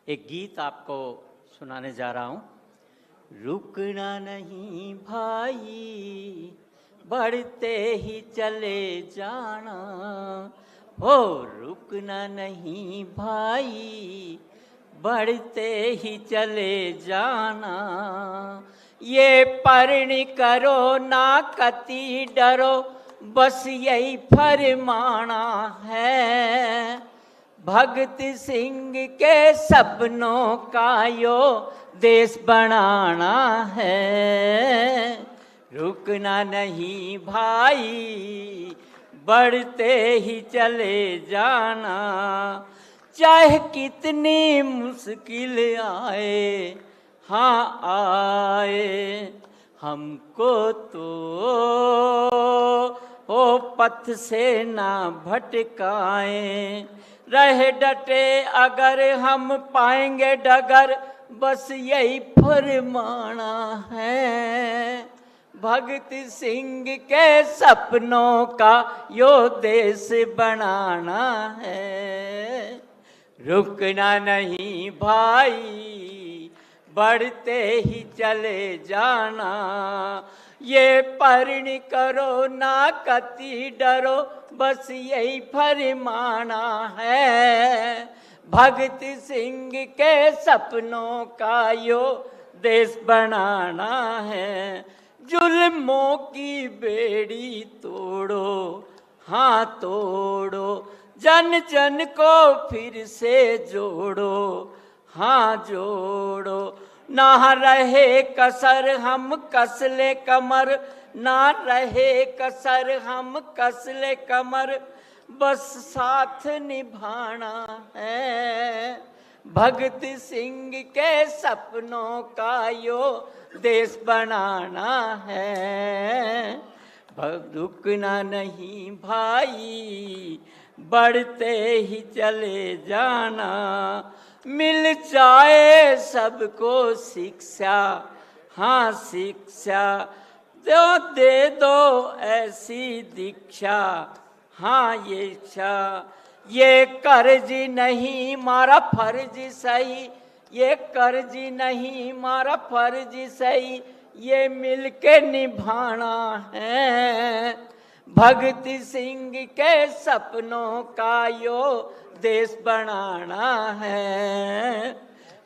एक गीत आपको सुनाने जा रहा हूं। रुकना नहीं भाई, बढ़ते ही चले जाना, हो रुकना नहीं भाई, बढ़ते ही चले जाना। ये परणी करो ना कति डरो, बस यही फरमाना है। भगत सिंह के सपनों का यो देश बनाना है। रुकना नहीं भाई, बढ़ते ही चले जाना। चाहे कितनी मुश्किल आए, हाँ आए, हमको तो ओ पथ से ना भटकाएं। रहे डटे अगर हम पाएंगे डगर, बस यही फरमाना है। भगत सिंह के सपनों का यो देश बनाना है। रुकना नहीं भाई, बढ़ते ही चले जाना। ये परणी करो ना कति डरो, बस यही फरमाना है। भगत सिंह के सपनों का यो देश बनाना है। जुल्मों की बेड़ी तोड़ो, हाँ तोड़ो, जन जन को फिर से जोड़ो, हाँ जोड़ो। ना रहे कसर हम कसले कमर, ना रहे कसर हम कसले कमर, बस साथ निभाना है। भगत सिंह के सपनों का यो देश बनाना है। रुकना नहीं भाई, बढ़ते ही चले जाना। मिल जाए सबको शिक्षा, हाँ शिक्षा, दे दो ऐसी दीक्षा, हाँ ये इच्छा। ये कर्ज नहीं मारा फर्ज सही, ये कर्ज नहीं मारा फर्ज सही, ये मिलके निभाना है। भगत सिंह के सपनों का यो देश बनाना है।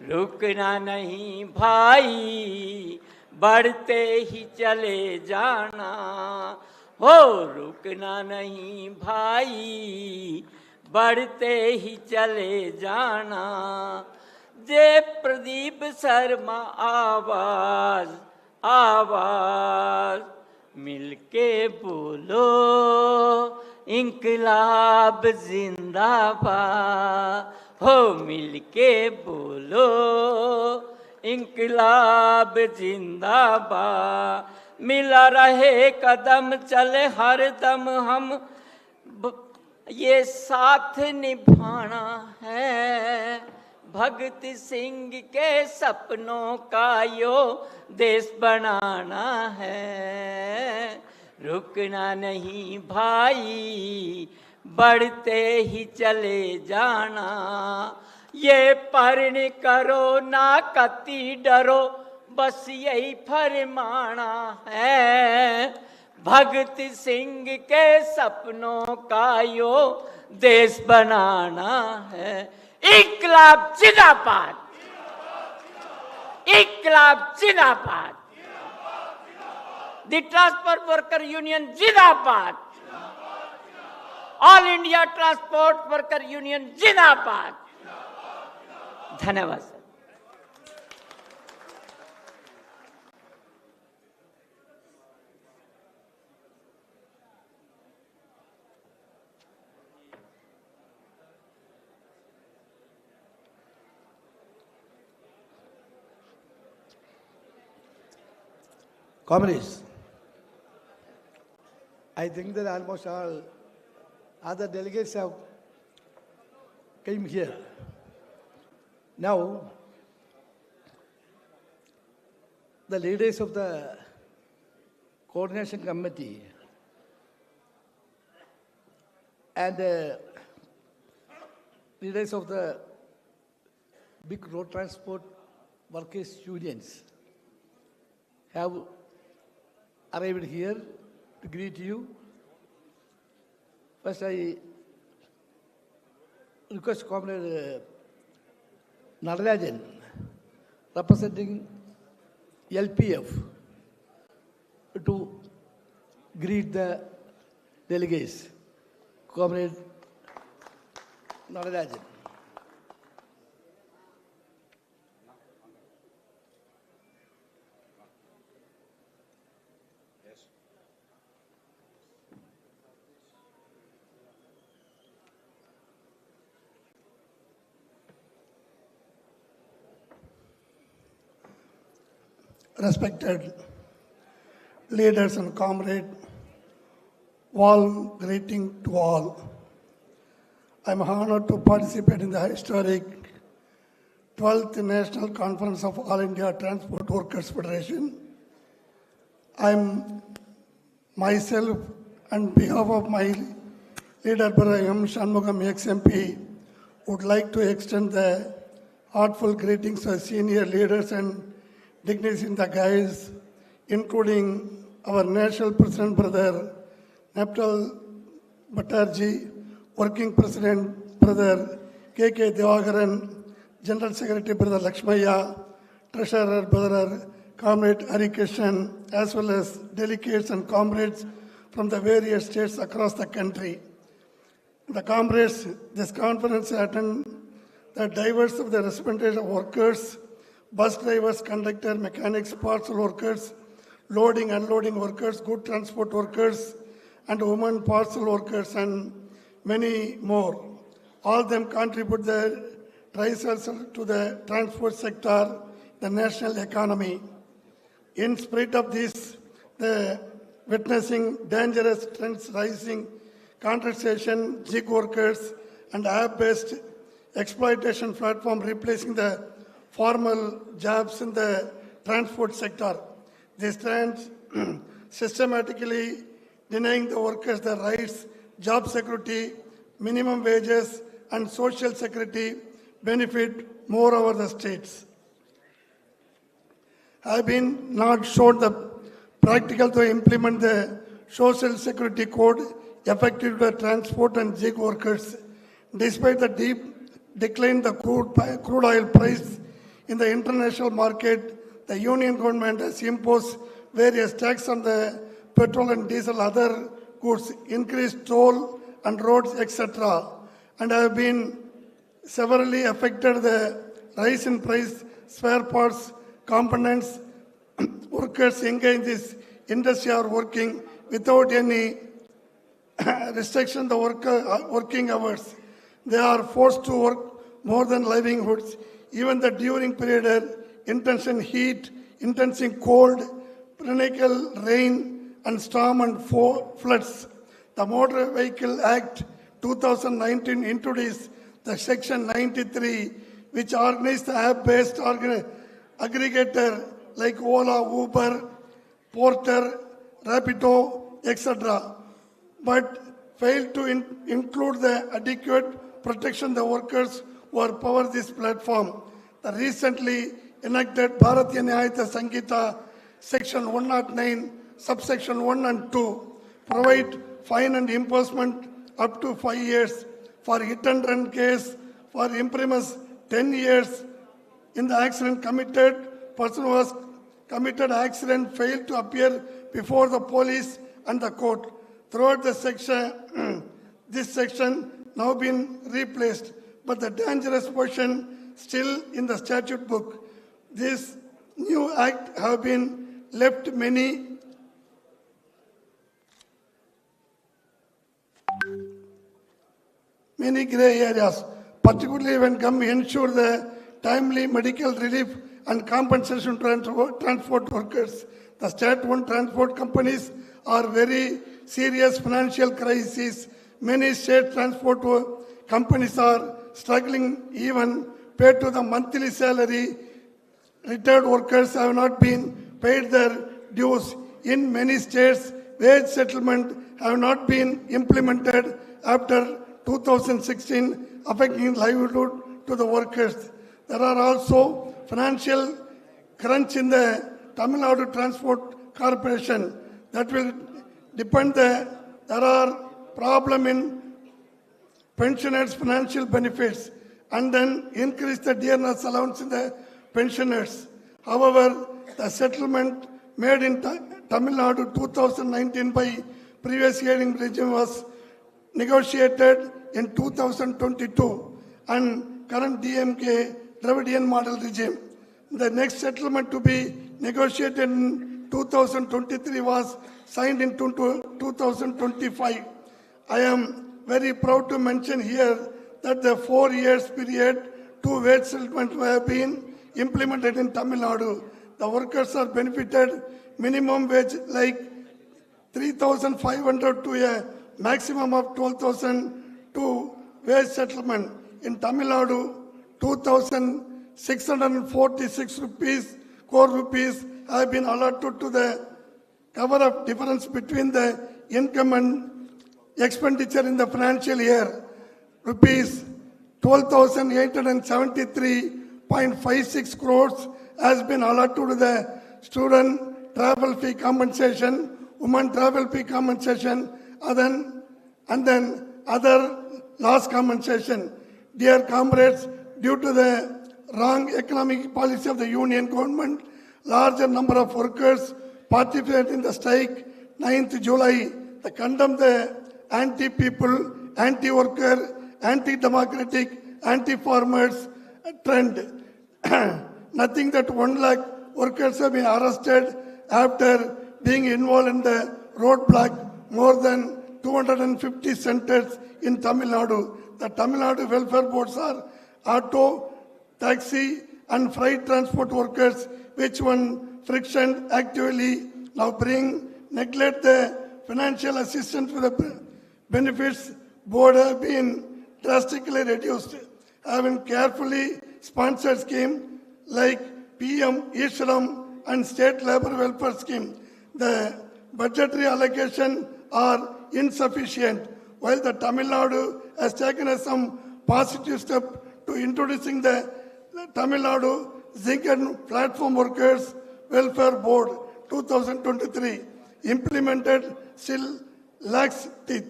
रुकना नहीं भाई, बढ़ते ही चले जाना, हो रुकना नहीं भाई, बढ़ते ही चले जाना। जय प्रदीप शर्मा आवाज, आवाज मिलके बोलो, इंकलाब जिंदाबाद, हो मिलके बोलो, इंकलाब जिंदाबाद। मिला रहे कदम चले हर दम हम, ये साथ निभाना है। भगत सिंह के सपनों का यो देश बनाना है। रुकना नहीं भाई, बढ़ते ही चले जाना। ये परणी करो ना कति डरो, बस यही फरमाना है। भगत सिंह के सपनों का यो देश बनाना है। इंकलाब जिंदाबाद, इंकलाब जिंदाबाद, द ट्रांसपोर्ट वर्कर यूनियन जिंदाबाद, all India transport worker union जिंदाबाद। धन्यवाद sir. Comrades, I think that almost all other delegates have came here. Now, the leaders of the coordination committee and the leaders of the big road transport workers unions have arrived here to greet you. First, I request Comrade Nadarajan, representing LPF, to greet the delegates. Comrade Nadarajan. Respected leaders and comrades, warm greeting to all. I'm honored to participate in the historic 12th National Conference of All India Transport Workers Federation. I'm myself, on behalf of my leader, Brother M. Shanmugam, ex-MP, would like to extend the heartfelt greetings to senior leaders and dignitaries in the guise, including our National President, Brother Neptal Bhattarji, Working President, Brother K.K. Devagaran, General Secretary, Brother Lakshmaya, Treasurer, Brother Comrade Hari Krishnan, as well as delegates and comrades from the various states across the country. The comrades, this conference attend the diverse of the representation of workers, bus drivers, conductor, mechanics, parcel workers, loading, unloading workers, good transport workers, and women parcel workers, and many more. All of them contribute their tricycles to the transport sector, the national economy. In spite of this, the witnessing dangerous trends rising, contractation, gig workers, and app-based exploitation platform replacing the formal jobs in the transport sector. These trends systematically denying the workers their rights, job security, minimum wages, and social security benefit more over the states. Have been not shown the practical to implement the social security code effective to transport and gig workers. Despite the deep decline in the crude oil price in the international market, the union government has imposed various taxes on the petrol and diesel, other goods, increased toll and roads, etc., and have been severely affected the rise in price, spare parts, components. Workers engaged in this industry are working without any restriction the working hours. They are forced to work more than livelihoods. Even the during period, intense heat, intense cold, perennial rain, and storm and floods. The Motor Vehicle Act 2019 introduced the Section 93, which organized the app-based aggregator like Ola, Uber, Porter, Rapido, etc., but failed to include the adequate protection the workers who are power this platform. The recently enacted Bharatiya Nyayata Sanghita Section 109, subsection 1 and 2 provide fine and impossession up to 5 years for hit and run case, for imprimis 10 years in the accident committed. Person who was committed accident failed to appear before the police and the court. Throughout the section, this section now been replaced, but the dangerous portion still in the statute book. This new act have been left many grey areas, particularly when come ensure the timely medical relief and compensation to transport workers. The state-owned transport companies are very serious financial crisis. Many state transport companies are struggling even paid to the monthly salary. Retired workers have not been paid their dues. In many states, wage settlement have not been implemented after 2016, affecting livelihood to the workers. there are also financial crunch in the Tamil Nadu Transport Corporation that will depend there are problem in pensioners' financial benefits and then increase the dearness allowance in the pensioners. However, the settlement made in Tamil Nadu 2019 by previous hearing regime was negotiated in 2022 and current DMK Dravidian model regime. The next settlement to be negotiated in 2023 was signed in 2025. I am very proud to mention here that the 4 years period, 2 wage settlements have been implemented in Tamil Nadu. The workers are benefited minimum wage like 3,500 to a maximum of 12,000 to wage settlement. In Tamil Nadu, 2,646 crore rupees have been allotted to the cover of difference between the income and expenditure in the financial year. Rupees 12,873.56 crores has been allotted to the student travel fee compensation, women travel fee compensation, and then other loss compensation. Dear comrades, due to the wrong economic policy of the union government, larger number of workers participated in the strike 9th July. They condemned the anti-people, anti-worker, anti-democratic, anti-farmers trend. Nothing that 1 lakh workers have been arrested after being involved in the roadblock more than 250 centers in Tamil Nadu. The Tamil Nadu welfare boards are auto, taxi and freight transport workers, which one friction actively now neglect the financial assistance for the benefits board have been drastically reduced. Having carefully sponsored scheme like PM Ishram and State Labour Welfare Scheme, the budgetary allocation are insufficient. While the Tamil Nadu has taken some positive step to introducing the Tamil Nadu Zinc and Platform Workers Welfare Board 2023, implemented still lacks teeth.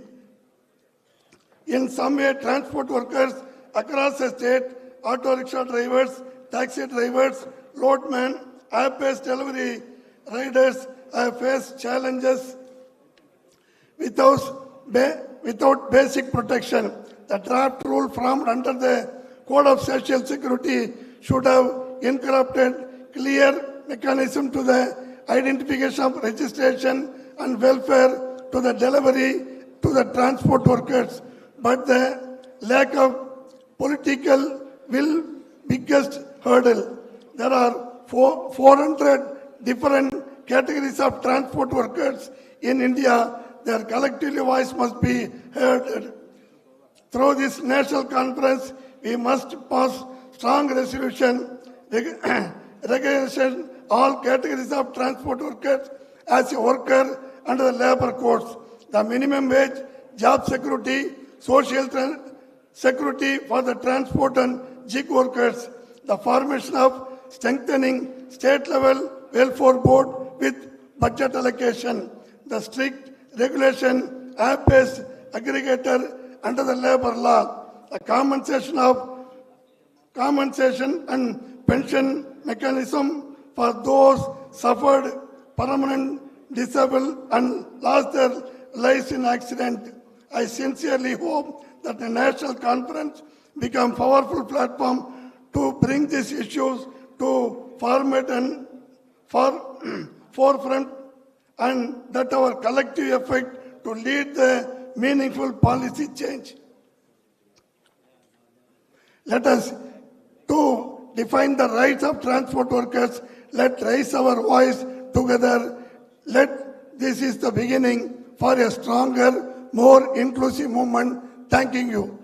In some way, transport workers across the state, auto rickshaw drivers, taxi drivers, loadmen, app-based delivery riders have faced challenges without basic protection. The draft rule formed under the Code of Social Security should have incorporated clear mechanism to the identification of registration and welfare to the delivery to the transport workers. But the lack of political will biggest hurdle. There are 400 different categories of transport workers in India. Their collective voice must be heard. Through this national conference, we must pass strong resolution recognition all categories of transport workers as a worker under the labor codes. The minimum wage, job security, social security for the transport and gig workers, the formation of strengthening state level welfare board with budget allocation, the strict regulation app-based aggregator under the labor law, the compensation and pension mechanism for those suffered permanent disability and lost their lives in accident. I sincerely hope that the national conference become powerful platform to bring these issues to forefront and that our collective effort to lead the meaningful policy change. Let us to define the rights of transport workers. Let raise our voice together. This is the beginning for a stronger, more inclusive movement. Thanking you.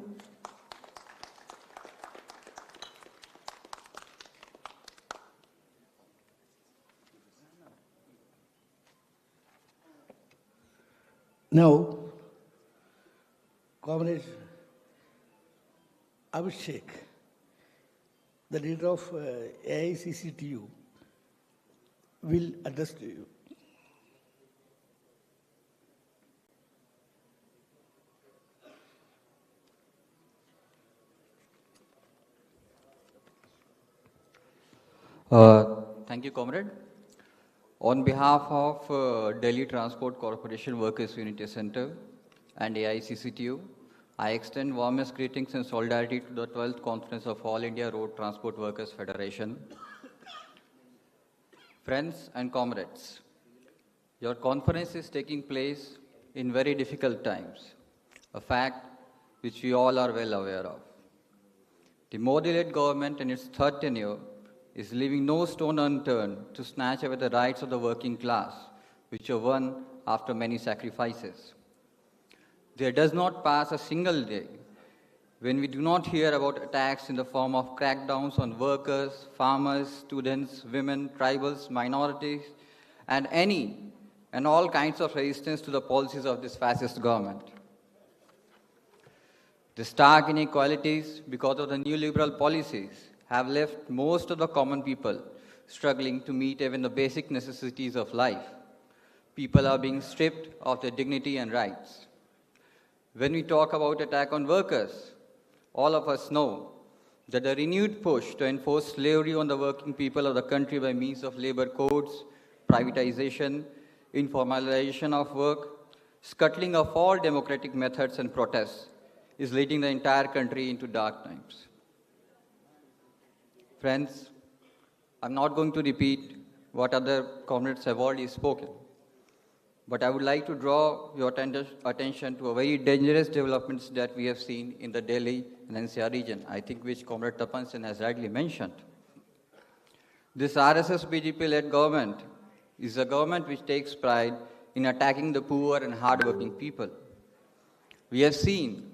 Now, Comrade Abhishek the leader of AICCTU will address to you. Thank you, Comrade. On behalf of Delhi Transport Corporation Workers Unity Center and AICCTU, I extend warmest greetings and solidarity to the 12th Conference of All India Road Transport Workers Federation. Friends and comrades, your conference is taking place in very difficult times, a fact which we all are well aware of. The Modi-led government in its third tenure is leaving no stone unturned to snatch away the rights of the working class, which were won after many sacrifices. There does not pass a single day when we do not hear about attacks in the form of crackdowns on workers, farmers, students, women, tribals, minorities, and any and all kinds of resistance to the policies of this fascist government. The stark inequalities because of the neoliberal policies have left most of the common people struggling to meet even the basic necessities of life. People are being stripped of their dignity and rights. When we talk about attack on workers, all of us know that the renewed push to enforce slavery on the working people of the country by means of labor codes, privatization, informalization of work, scuttling of all democratic methods and protests is leading the entire country into dark times. Friends, I'm not going to repeat what other comrades have already spoken, but I would like to draw your attention to a very dangerous developments that we have seen in the Delhi and NCR region, I think which Comrade Tapan Sen has rightly mentioned. This RSS-BJP-led government is a government which takes pride in attacking the poor and hardworking people. We have seen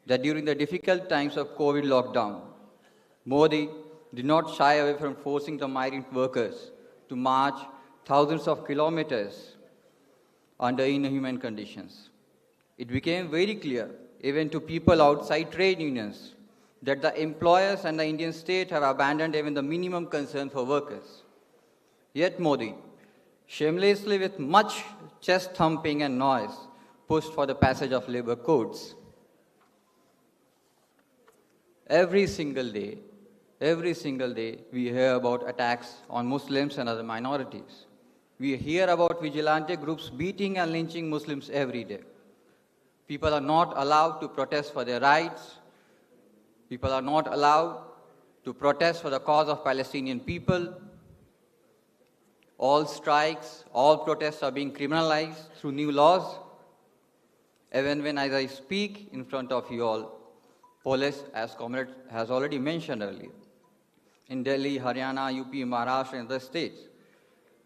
that during the difficult times of COVID lockdown, Modi did not shy away from forcing the migrant workers to march thousands of kilometers under inhuman conditions. It became very clear, even to people outside trade unions, that the employers and the Indian state have abandoned even the minimum concern for workers. Yet Modi, shamelessly with much chest thumping and noise, pushed for the passage of labor codes. Every single day, we hear about attacks on Muslims and other minorities. We hear about vigilante groups beating and lynching Muslims every day. People are not allowed to protest for their rights. People are not allowed to protest for the cause of Palestinian people. All strikes, all protests are being criminalized through new laws. Even when, as I speak in front of you all, police, as Comrade has already mentioned earlier, in Delhi, Haryana, UP, Maharashtra, and other states,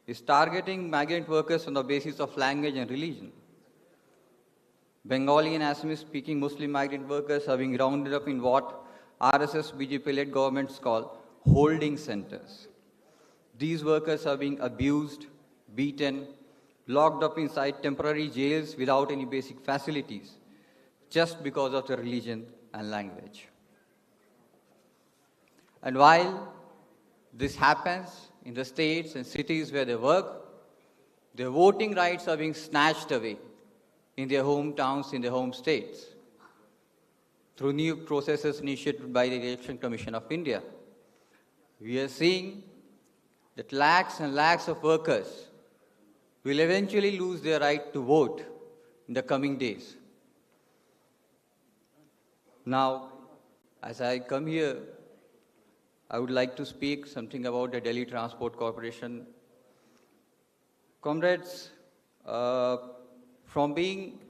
is targeting migrant workers on the basis of language and religion. Bengali and Assamese-speaking Muslim migrant workers are being rounded up in what RSS-BJP-led governments call holding centers. These workers are being abused, beaten, locked up inside temporary jails without any basic facilities, just because of their religion and language. And while this happens in the states and cities where they work, their voting rights are being snatched away in their hometowns, in their home states, through new processes initiated by the Election Commission of India. We are seeing that lakhs and lakhs of workers will eventually lose their right to vote in the coming days. Now, as I come here, I would like to speak something about the Delhi Transport Corporation. Comrades, from being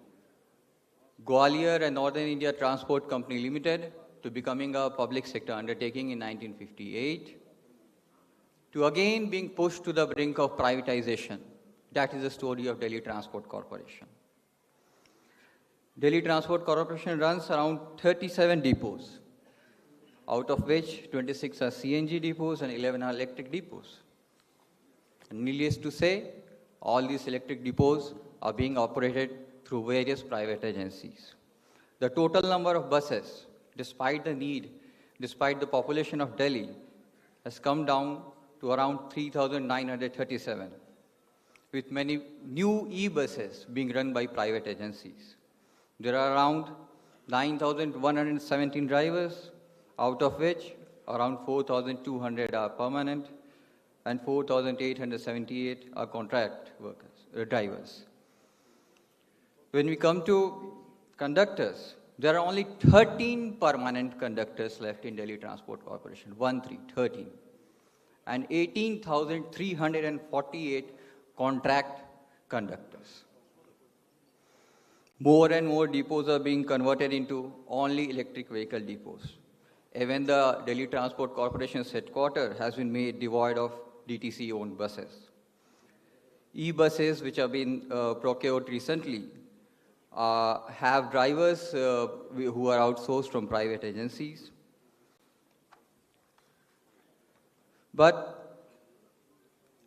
Gwalior and Northern India Transport Company Limited to becoming a public sector undertaking in 1958, to again being pushed to the brink of privatization. That is the story of Delhi Transport Corporation. Delhi Transport Corporation runs around 37 depots, out of which 26 are CNG depots and 11 are electric depots. And needless to say, all these electric depots are being operated through various private agencies. The total number of buses, despite the population of Delhi, has come down to around 3,937, with many new e-buses being run by private agencies. There are around 9,117 drivers, out of which around 4,200 are permanent and 4,878 are contract drivers. When we come to conductors, there are only 13 permanent conductors left in Delhi Transport Corporation, 13, and 18,348 contract conductors. More and more depots are being converted into only electric vehicle depots. Even the Delhi Transport Corporation's headquarters has been made devoid of DTC-owned buses. E-buses, which have been procured recently, have drivers who are outsourced from private agencies. But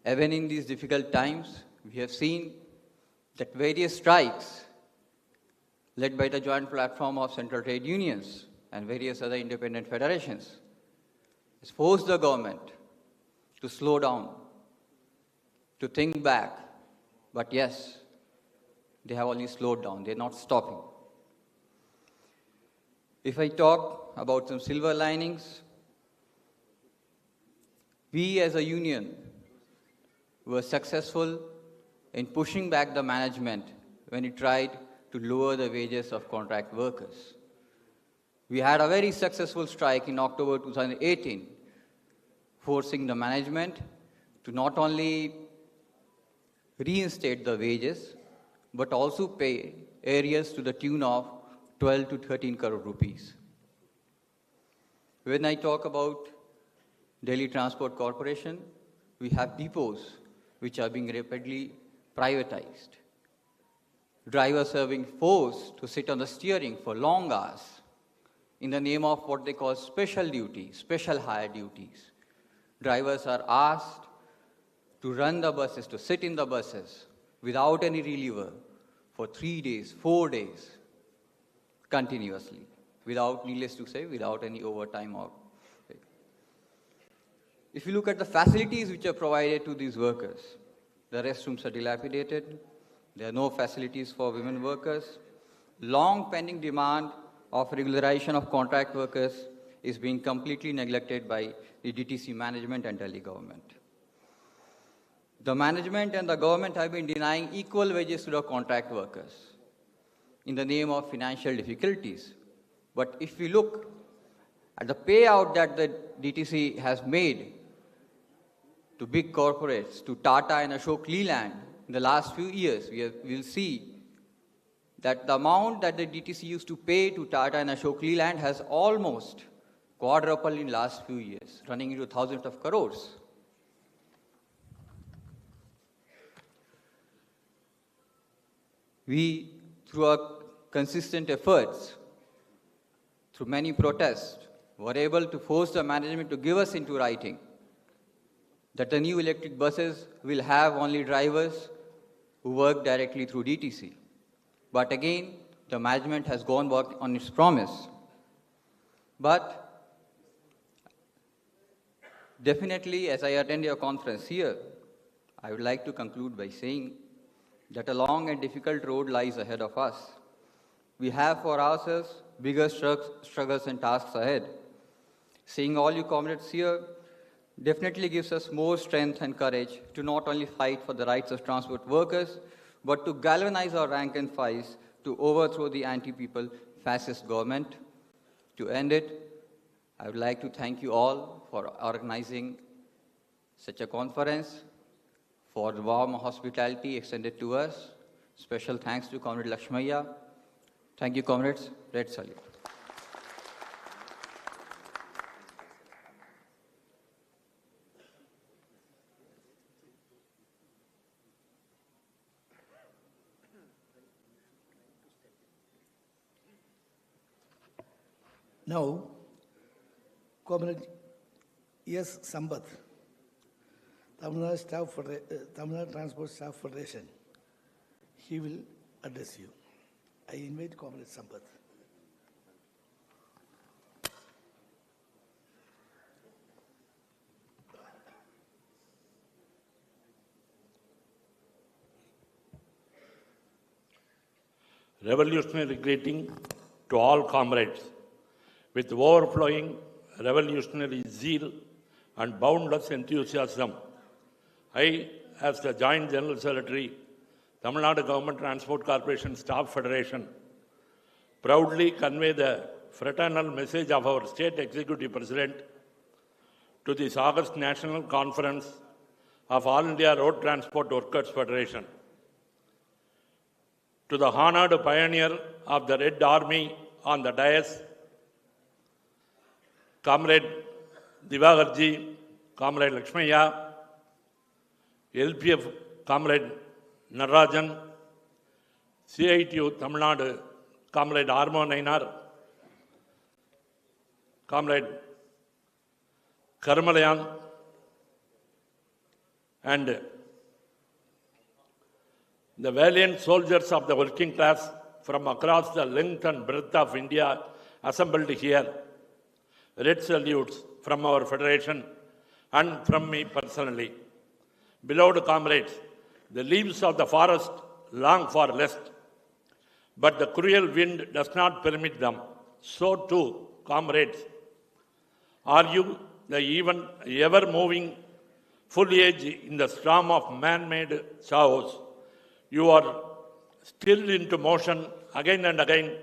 even in these difficult times, we have seen that various strikes led by the Joint Platform of Central Trade Unions and various other independent federations has forced the government to slow down, to think back. But yes, they have only slowed down, they're not stopping. If I talk about some silver linings, we as a union were successful in pushing back the management when it tried to lower the wages of contract workers. We had a very successful strike in October 2018, forcing the management to not only reinstate the wages, but also pay arrears to the tune of 12 to 13 crore rupees. When I talk about Delhi Transport Corporation, we have depots which are being rapidly privatized. Drivers are being forced to sit on the steering for long hours in the name of what they call special duties, special hire duties. Drivers are asked to run the buses, to sit in the buses without any reliever for 3 days, 4 days, continuously, without, needless to say, without any overtime or pay. If you look at the facilities which are provided to these workers, the restrooms are dilapidated, there are no facilities for women workers, long pending demand of regularization of contract workers is being completely neglected by the DTC management and Delhi government. The management and the government have been denying equal wages to the contract workers in the name of financial difficulties. But if we look at the payout that the DTC has made to big corporates, to Tata and Ashok Leyland in the last few years, we'll see that the amount that the DTC used to pay to Tata and Ashok Leyland has almost quadrupled in the last few years, running into thousands of crores. We, through our consistent efforts, through many protests, were able to force the management to give us into writing that the new electric buses will have only drivers who work directly through DTC. But again, the management has gone back on its promise. But definitely, as I attend your conference here, I would like to conclude by saying that a long and difficult road lies ahead of us. We have for ourselves bigger struggles and tasks ahead. Seeing all you comrades here definitely gives us more strength and courage to not only fight for the rights of transport workers, but to galvanize our rank and files to overthrow the anti-people fascist government. To end it, I would like to thank you all for organizing such a conference, for the warm hospitality extended to us. Special thanks to Comrade Lakshmaya. Thank you, comrades. Red salute. Now, Comrade S. Sambath, Tamil Nadu Transport Staff Federation, he will address you. I invite Comrade Sambath. revolutionary greeting to all comrades. With overflowing revolutionary zeal and boundless enthusiasm, I, as the Joint General Secretary, Tamil Nadu Government Transport Corporation Staff Federation, proudly convey the fraternal message of our State Executive President to this August National Conference of All India Road Transport Workers Federation. To the honored pioneer of the Red Army on the dais, Comrade Divagarji, Comrade Lakshmaya, LPF Comrade Narajan, CITU Tamil Nadu, Comrade Armo Nainar, Comrade Karmalayan, and the valiant soldiers of the working class from across the length and breadth of India assembled here. Red salutes from our federation and from me personally. Beloved comrades, the leaves of the forest long for rest, but the cruel wind does not permit them. So too, comrades, are you the even ever-moving foliage in the storm of man-made chaos? You are still into motion again and again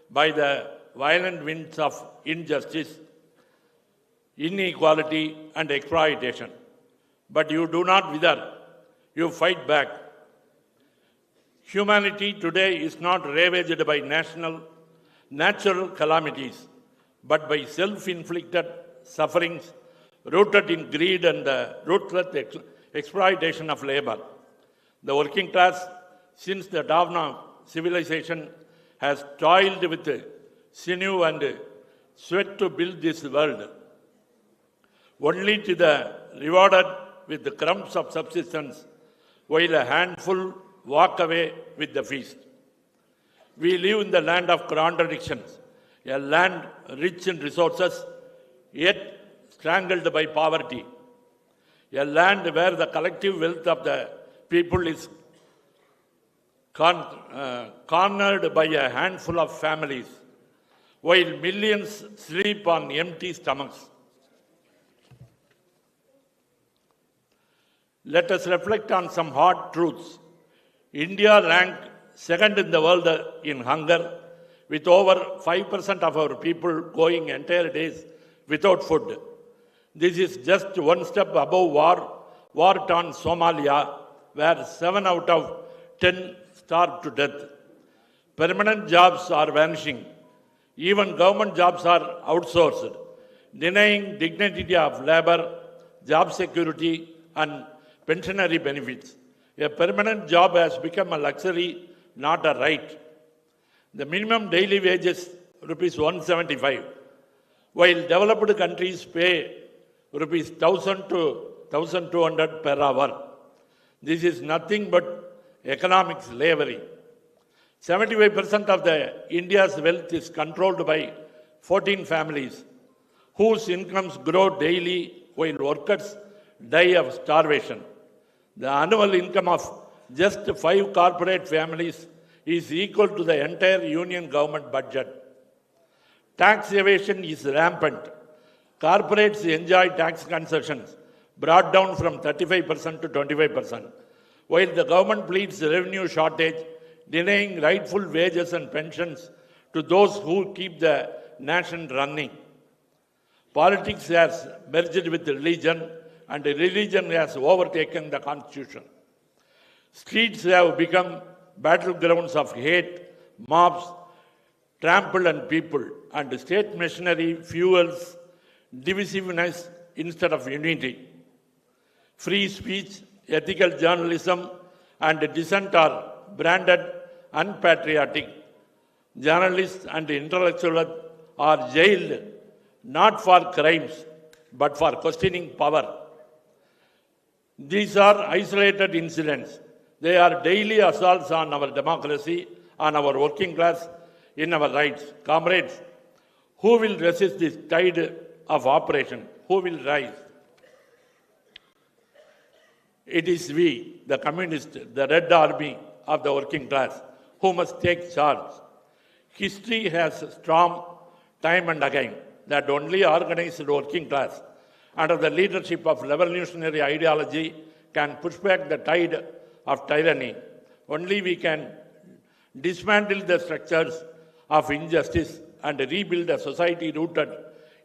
by the violent winds of injustice, inequality, and exploitation. But you do not wither, you fight back. Humanity today is not ravaged by natural calamities, but by self-inflicted sufferings rooted in greed and the ruthless exploitation of labor. The working class, since the dawn of civilization, has toiled with sinew and sweat to build this world, only to be rewarded with the crumbs of subsistence, while a handful walk away with the feast. We live in the land of contradictions, a land rich in resources, yet strangled by poverty, a land where the collective wealth of the people is cornered by a handful of families, while millions sleep on empty stomachs. Let us reflect on some hard truths. India ranked second in the world in hunger, with over 5% of our people going entire days without food. This is just one step above war-torn Somalia, where 7 out of 10 starve to death. Permanent jobs are vanishing. Even government jobs are outsourced, denying dignity of labor, job security, and pensionary benefits. A permanent job has become a luxury, not a right. The minimum daily wage is rupees 175, while developed countries pay rupees 1,000 to 1,200 per hour. This is nothing but economic slavery. 75% of India's wealth is controlled by 14 families, whose incomes grow daily while workers die of starvation. The annual income of just 5 corporate families is equal to the entire union government budget. Tax evasion is rampant. Corporates enjoy tax concessions brought down from 35% to 25%, while the government pleads revenue shortage, denying rightful wages and pensions to those who keep the nation running. Politics has merged with religion, and religion has overtaken the constitution. Streets have become battlegrounds of hate, mobs trample on people, and state machinery fuels divisiveness instead of unity. Free speech, ethical journalism, and dissent are branded unpatriotic. Journalists and intellectuals are jailed not for crimes, but for questioning power. These are isolated incidents. They are daily assaults on our democracy, on our working class, in our rights. Comrades, who will resist this tide of oppression? Who will rise? It is we, the communists, the Red Army of the working class, who must take charge. History has stormed time and again that only organized working class under the leadership of revolutionary ideology can push back the tide of tyranny. Only we can dismantle the structures of injustice and rebuild a society rooted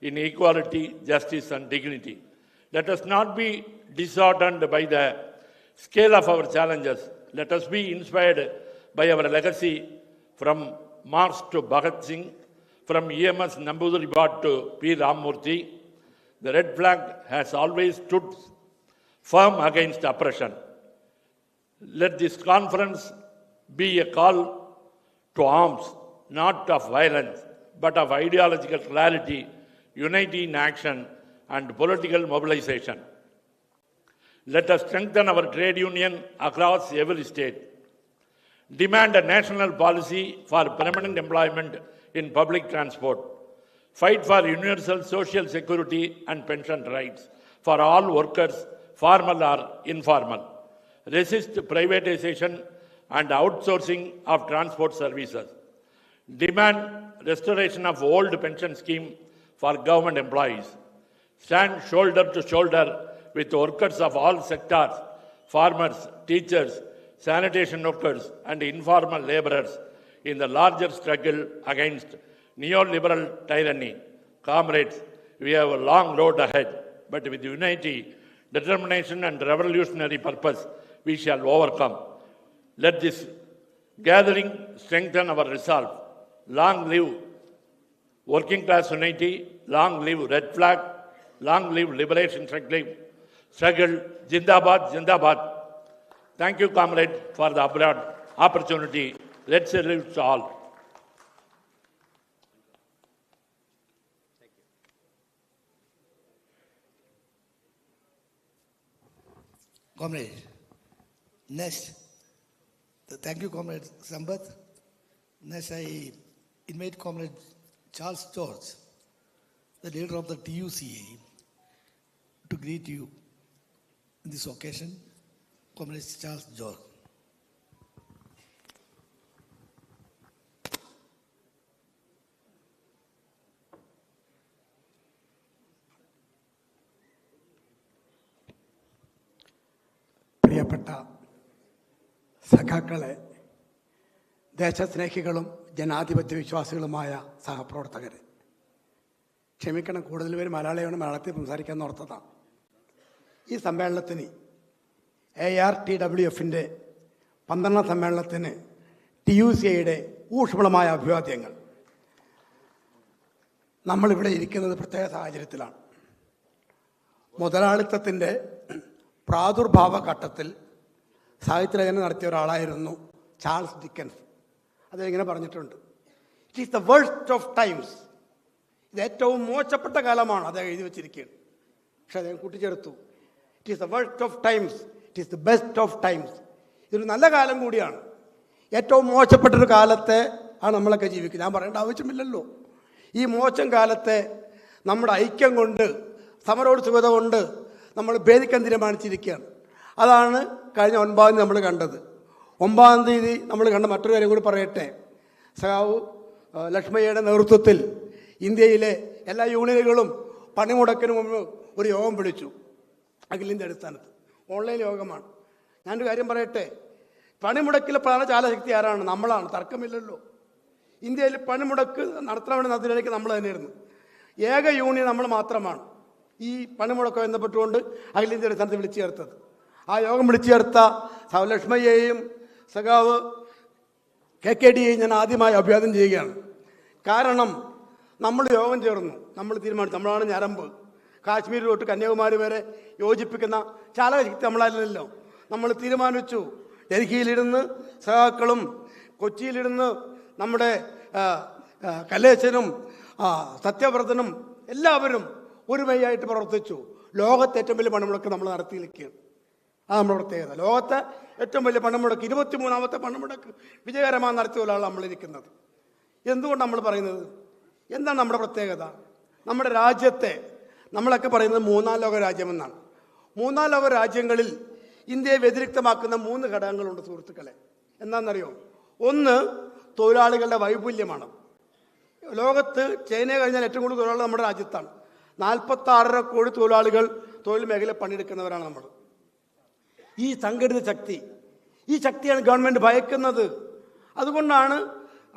in equality, justice, and dignity. Let us not be disheartened by the scale of our challenges. Let us be inspired by our legacy from Mars to Bhagat Singh, from EMS Namboodiripad to P. Ramamurthy. The red flag has always stood firm against oppression. Let this conference be a call to arms, not of violence, but of ideological clarity, unity in action, and political mobilization. Let us strengthen our trade union across every state. Demand a national policy for permanent employment in public transport. Fight for universal social security and pension rights for all workers, formal or informal. Resist privatization and outsourcing of transport services. Demand restoration of old pension scheme for government employees. Stand shoulder to shoulder with workers of all sectors, farmers, teachers, sanitation workers, and informal laborers in the larger struggle against neoliberal tyranny. Comrades, we have a long road ahead, but with unity, determination, and revolutionary purpose, we shall overcome. Let this gathering strengthen our resolve. Long live working class unity, long live red flag, long live liberation struggle, Jindabad, Jindabad. Thank you, comrade, for the abroad opportunity. Let's salute to all. Comrade, next, thank you, Comrade Sambath. Next, I invite Comrade Charles George, the leader of the TUCA, to greet you in this occasion. Comrade Charles George. പ്രിയപ്പെട്ട സഖാക്കളെ, ദേശസ്നേഹികളും ജനാധിപത്യ വിശ്വാസികളുമായ സഹപ്രവർത്തകരെ, ക്ഷമിക്കണം, കൂടുതൽ പേര് മലയാളിയാണ്, മലയാളത്തിൽ സംസാരിക്കാൻ ഓർത്തതാണ്. ഈ സമ്മേളനത്തിന് ARTWFൻ്റെ 12ാം സമ്മേളനത്തിന് TUCAയുടെ ഊഷ്മളമായ അഭിവാദ്യങ്ങൾ. നമ്മളിവിടെ ഇരിക്കുന്നത് പ്രത്യേക സാഹചര്യത്തിലാണ്. മുതലാളിത്തത്തിൻ്റെ പ്രാദുർഭാവ ഘട്ടത്തിൽ സാഹിത്യരചന നടത്തിയ ഒരാളായിരുന്നു ചാൾസ് ഡിക്കൻസ്. അദ്ദേഹം ഇങ്ങനെ പറഞ്ഞിട്ടുണ്ട്, it is the worst of times. ഇത് ഏറ്റവും മോശപ്പെട്ട കാലമാണ് അദ്ദേഹം എഴുതി വച്ചിരിക്കുകയാണ്. പക്ഷെ അദ്ദേഹം കൂട്ടിച്ചേർത്തു, it is the worst of times, it is the best of times. ഇതൊരു നല്ല കാലം കൂടിയാണ്. ഏറ്റവും മോശപ്പെട്ടൊരു കാലത്തെ ആണ് നമ്മളൊക്കെ ജീവിക്കുന്നത്. ഞാൻ പറയേണ്ട ആവശ്യമില്ലല്ലോ. ഈ മോശം കാലത്തെ നമ്മുടെ ഐക്യം കൊണ്ട്, സമരോത്സുകത കൊണ്ട് നമ്മൾ ഭേദിക്കാൻ തീരുമാനിച്ചിരിക്കുകയാണ്. അതാണ് കഴിഞ്ഞ 9-ാം തീയതി നമ്മൾ കണ്ടത്. 9-ാം തീയതി നമ്മൾ കണ്ട മറ്റൊരു കാര്യം കൂടി പറയട്ടെ. സഖാവ് ലക്ഷ്മയ്യയുടെ നേതൃത്വത്തിൽ ഇന്ത്യയിലെ എല്ലാ യൂണിയനുകളും പണിമുടക്കിന് മുമ്പ് ഒരു യോഗം വിളിച്ചു. അഖിലേന്ത്യ അടിസ്ഥാനത്ത് ഓൺലൈൻ യോഗമാണ്. ഞാനൊരു കാര്യം പറയട്ടെ, പണിമുടക്കിലെ പ്രധാന ചാലശക്തി ആരാണ്? നമ്മളാണ്, തർക്കമില്ലല്ലോ. ഇന്ത്യയിൽ പണിമുടക്ക് നടത്താൻ വേണ്ടി നടത്തിലേക്ക് നമ്മൾ തന്നെയായിരുന്നു. ഏക യൂണിയൻ നമ്മൾ മാത്രമാണ് ഈ പണിമുടക്കം ബന്ധപ്പെട്ടുകൊണ്ട് അഖിലേന്ത്യ അടിസ്ഥാനത്ത് വിളിച്ചു ചേർത്തത്. ആ യോഗം വിളിച്ചു ചേർത്ത സഖാവ് ലക്ഷ്മയ്യയെയും സഖാവ് KKDയെയും ഞാൻ ആദ്യമായി അഭിവാദ്യം ചെയ്യുകയാണ്. കാരണം നമ്മൾ യോഗം ചേർന്നു, നമ്മൾ തീരുമാനിച്ചു, നമ്മളാണ് ഞരമ്പ്. കാശ്മീർ തൊട്ട് കന്യാകുമാരി വരെ യോജിപ്പിക്കുന്ന ചാലകശക്തി നമ്മളല്ലല്ലോ. നമ്മൾ തീരുമാനിച്ചു, ഡൽഹിയിലിരുന്ന് സഖാക്കളും കൊച്ചിയിലിരുന്ന് നമ്മുടെ കലേശനും സത്യവ്രതനും എല്ലാവരും ഒരുമയായിട്ട് പ്രവർത്തിച്ചു. ലോകത്തെ ഏറ്റവും വലിയ പണിമുടക്ക് നമ്മൾ നടത്തിയിരിക്കുകയാണ്. അത് നമ്മുടെ പ്രത്യേകത. ലോകത്തെ ഏറ്റവും വലിയ പണിമുടക്ക്, 23ാമത്തെ പണിമുടക്ക് വിജയകരമായി നടത്തിയ ഒരാളാണ് നമ്മളിരിക്കുന്നത്. എന്തുകൊണ്ട് നമ്മൾ പറയുന്നത്? എന്താണ് നമ്മുടെ പ്രത്യേകത? നമ്മുടെ രാജ്യത്തെ നമ്മളൊക്കെ പറയുന്നത് 3ാം ലോക രാജ്യമെന്നാണ്. 3ാം ലോക രാജ്യങ്ങളിൽ ഇന്ത്യയെ വ്യതിരിക്തമാക്കുന്ന 3 ഘടകങ്ങളുണ്ട് സുഹൃത്തുക്കളെ. എന്താണെന്നറിയോ? ഒന്ന് തൊഴിലാളികളുടെ വൈപുല്യമാണ്. ലോകത്ത് ചൈനയെ കഴിഞ്ഞാൽ ഏറ്റവും കൂടുതൽ തൊഴിലാളികൾ നമ്മുടെ രാജ്യത്താണ്. 46.5 കോടി തൊഴിലാളികൾ തൊഴിൽ മേഖലയിൽ പണിയെടുക്കുന്നവരാണ് നമ്മൾ. ഈ സംഘടിത ശക്തി, ഈ ശക്തിയാണ് ഗവൺമെൻറ് ഭയക്കുന്നത്. അതുകൊണ്ടാണ്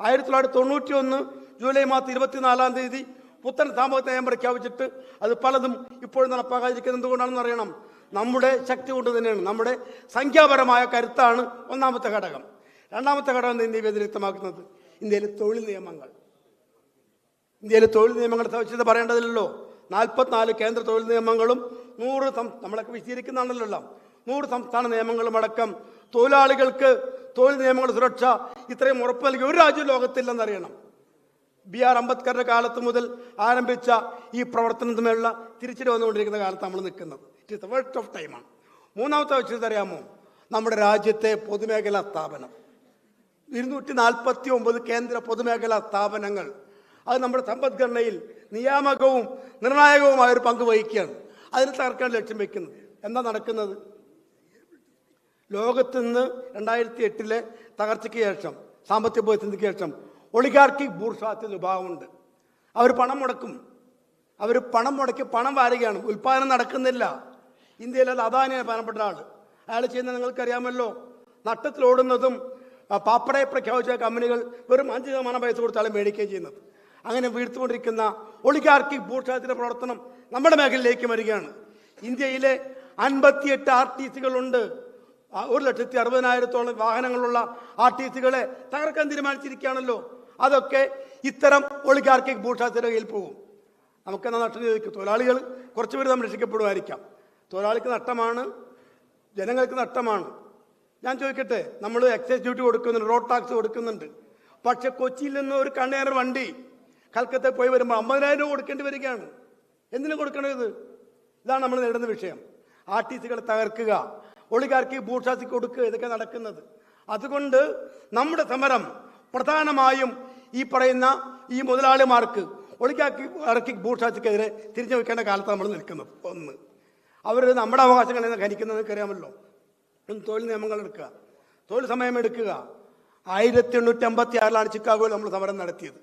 1991 ജൂലൈ മാസം 24-ാം തീയതി പുത്തൻ സാമ്പത്തിക നയം പ്രഖ്യാപിച്ചിട്ട് അത് പലതും ഇപ്പോഴും നടപ്പാക്കാതിരിക്കുന്നത് എന്തുകൊണ്ടാണെന്ന് അറിയണം. നമ്മുടെ ശക്തി കൊണ്ട് തന്നെയാണ്. നമ്മുടെ സംഖ്യാപരമായ കരുത്താണ് ഒന്നാമത്തെ ഘടകം. രണ്ടാമത്തെ ഘടകം ഇന്ത്യയെ വ്യതിരിക്തമാക്കുന്നത് ഇന്ത്യയിലെ തൊഴിൽ നിയമങ്ങൾ. ഇന്ത്യയിലെ തൊഴിൽ നിയമങ്ങളുടെ സവിശേഷത പറയേണ്ടതില്ലല്ലോ. 44 കേന്ദ്ര തൊഴിൽ നിയമങ്ങളും 100 നമ്മളൊക്കെ വിശദീകരിക്കുന്നതാണല്ലോ 100 സംസ്ഥാന നിയമങ്ങളും അടക്കം തൊഴിലാളികൾക്ക് തൊഴിൽ നിയമങ്ങളുടെ സുരക്ഷ ഇത്രയും ഉറപ്പ് നൽകി ഒരു രാജ്യവും ലോകത്തില്ലെന്നറിയണം. BR അംബേദ്കറുടെ കാലത്ത് മുതൽ ആരംഭിച്ച ഈ പ്രവർത്തനത്തിനുള്ള തിരിച്ചടി വന്നുകൊണ്ടിരിക്കുന്ന കാലത്ത് നമ്മൾ നിൽക്കുന്നത്. It is the waste of ടൈമാണ്. മൂന്നാമത്തെ വിഷയത്തെ അറിയാമോ? നമ്മുടെ രാജ്യത്തെ പൊതുമേഖലാ സ്ഥാപനം 249 കേന്ദ്ര പൊതുമേഖലാ സ്ഥാപനങ്ങൾ അത് നമ്മുടെ സമ്പദ്ഘടനയിൽ നിയാമകവും നിർണായകവുമായ ഒരു പങ്ക് വഹിക്കുകയാണ്. അതിന് തകർക്കാൻ ലക്ഷ്യം വയ്ക്കുന്നത്. എന്താ നടക്കുന്നത്? ലോകത്ത് നിന്ന് 2008 തകർച്ചയ്ക്ക് ശേഷം, സാമ്പത്തിക പ്രതിസന്ധിക്ക് ശേഷം ഒളിഗാർക്കിക് ബൂർഷ്വാസിയ വിഭാഗമുണ്ട്. അവർ പണം മുടക്കും. അവർ പണം മുടക്കി പണം വാരുകയാണ്. ഉൽപ്പാദനം നടക്കുന്നില്ല. ഇന്ത്യയിലല്ല, അദാനിയാണ് പ്രധാനപ്പെട്ട ആൾ. അയാൾ ചെയ്യുന്നത് നിങ്ങൾക്കറിയാമല്ലോ. നട്ടത്തിലോടുന്നതും പാപ്പടയെ പ്രഖ്യാപിച്ച കമ്പനികൾ വെറും 5% പൈസ കൊടുത്താലും മേടിക്കുകയും ചെയ്യുന്നത്. അങ്ങനെ വീഴ്ത്തുകൊണ്ടിരിക്കുന്ന ഒളിഗാർക്കിക് ബൂർഷ്വാസിയുടെ പ്രവർത്തനം നമ്മുടെ മേഖലയിലേക്ക് വരികയാണ്. ഇന്ത്യയിലെ 58 RTCകളുണ്ട്. 1,60,000-ഓളം വാഹനങ്ങളുള്ള RTCകളെ തകർക്കാൻ തീരുമാനിച്ചിരിക്കുകയാണല്ലോ. അതൊക്കെ ഇത്തരം ഒളിഗാർക്കിക് ബൂർഷ്വാസിയുടെ കയ്യിൽ പോകും. നമുക്കെന്താ നഷ്ടം ചോദിക്കും? തൊഴിലാളികൾ കുറച്ചുപേർ സംരക്ഷിക്കപ്പെടുമായിരിക്കാം. തൊഴിലാളിക്ക് നഷ്ടമാണ്, ജനങ്ങൾക്ക് നഷ്ടമാണ്. ഞാൻ ചോദിക്കട്ടെ, നമ്മൾ എക്സൈസ് ഡ്യൂട്ടി കൊടുക്കുന്നുണ്ട്, റോഡ് ടാക്സ് കൊടുക്കുന്നുണ്ട്. പക്ഷെ കൊച്ചിയിൽ നിന്ന് ഒരു കണ്ടെയ്നർ വണ്ടി കൽക്കത്തയിൽ പോയി വരുമ്പോൾ 50,000 രൂപ കൊടുക്കേണ്ടി വരികയാണ്. എന്തിനു കൊടുക്കണത്? ഇതാണ് നമ്മൾ നേരിടുന്ന വിഷയം. RTCകളെ തകർക്കുക, ഒളിഗാർക്കിക് ബൂർഷ്വാസിക്ക് കൊടുക്കുക, ഇതൊക്കെ നടക്കുന്നത്. അതുകൊണ്ട് നമ്മുടെ സമരം പ്രധാനമായും ഈ പറയുന്ന ഈ മുതലാളിമാർക്ക് ഒളിഗാർക്കിക് ബൂർഷ്വാസിക്കെതിരെ തിരിഞ്ഞു വയ്ക്കേണ്ട കാലത്ത് നമ്മൾ നിൽക്കുന്നത്. ഒന്ന്, അവർ നമ്മുടെ അവകാശങ്ങളിൽ നിന്ന് ഖനിക്കുന്നത് അറിയാമല്ലോ. തൊഴിൽ നിയമങ്ങൾ എടുക്കുക, തൊഴിൽ സമയം എടുക്കുക. 1856 ചിക്കാഗോയിൽ നമ്മൾ സമരം നടത്തിയത്.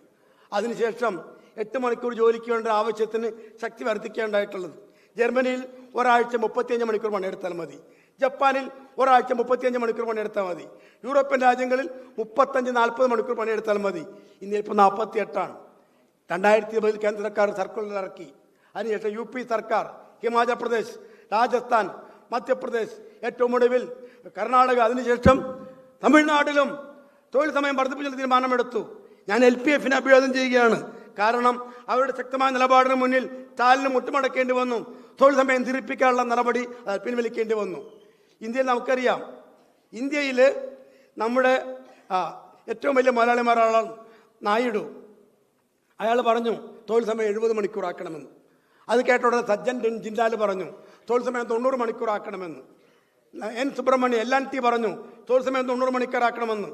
അതിനുശേഷം 8 മണിക്കൂർ ജോലിക്ക് വേണ്ട ആവശ്യത്തിന് ശക്തി വർദ്ധിക്കേണ്ടതായിട്ടുള്ളത്. ജർമ്മനിയിൽ ഒരാഴ്ച 35 മണിക്കൂർ പണിയെടുത്താൽ മതി. ജപ്പാനിൽ ഒരാഴ്ച 35 മണിക്കൂർ പണിയെടുത്താൽ മതി. യൂറോപ്യൻ രാജ്യങ്ങളിൽ 35-40 മണിക്കൂർ പണിയെടുത്താൽ മതി. ഇന്ത്യയിൽ ഇപ്പോൾ 48ആണ്. 2020 കേന്ദ്ര സർക്കാർ സർക്കുലർ ഇറക്കി. അതിനുശേഷം UP സർക്കാർ, ഹിമാചൽ പ്രദേശ്, രാജസ്ഥാൻ, മധ്യപ്രദേശ്, ഏറ്റവും ഒടുവിൽ കർണാടക, അതിനുശേഷം തമിഴ്നാട്ടിലും തൊഴിൽ സമയം വർദ്ധിപ്പിച്ചുള്ള തീരുമാനമെടുത്തു. ഞാൻ LPFനെ അഭിവാദ്യം ചെയ്യുകയാണ്. കാരണം അവരുടെ ശക്തമായ നിലപാടിന് മുന്നിൽ സ്റ്റാലിന് മുട്ടുമടക്കേണ്ടി വന്നു. തൊഴിൽ സമയം തിരിപ്പിക്കാനുള്ള നടപടി പിൻവലിക്കേണ്ടി വന്നു. ഇന്ത്യയിൽ നമുക്കറിയാം, ഇന്ത്യയിൽ നമ്മുടെ ഏറ്റവും വലിയ മലയാളിമാരാണ് നായിഡു. അയാൾ പറഞ്ഞു തൊഴിൽ സമയം 70 മണിക്കൂറാക്കണമെന്ന്. അത് കേട്ട ഉടനെ സജ്ജൻ ജിൻഡാൽ പറഞ്ഞു തൊഴിൽ സമയം 90 മണിക്കൂറാക്കണമെന്ന്. N. സുബ്രഹ്മണ്യം LNT പറഞ്ഞു തൊഴിൽ സമയം 90 മണിക്കൂറാക്കണമെന്ന്.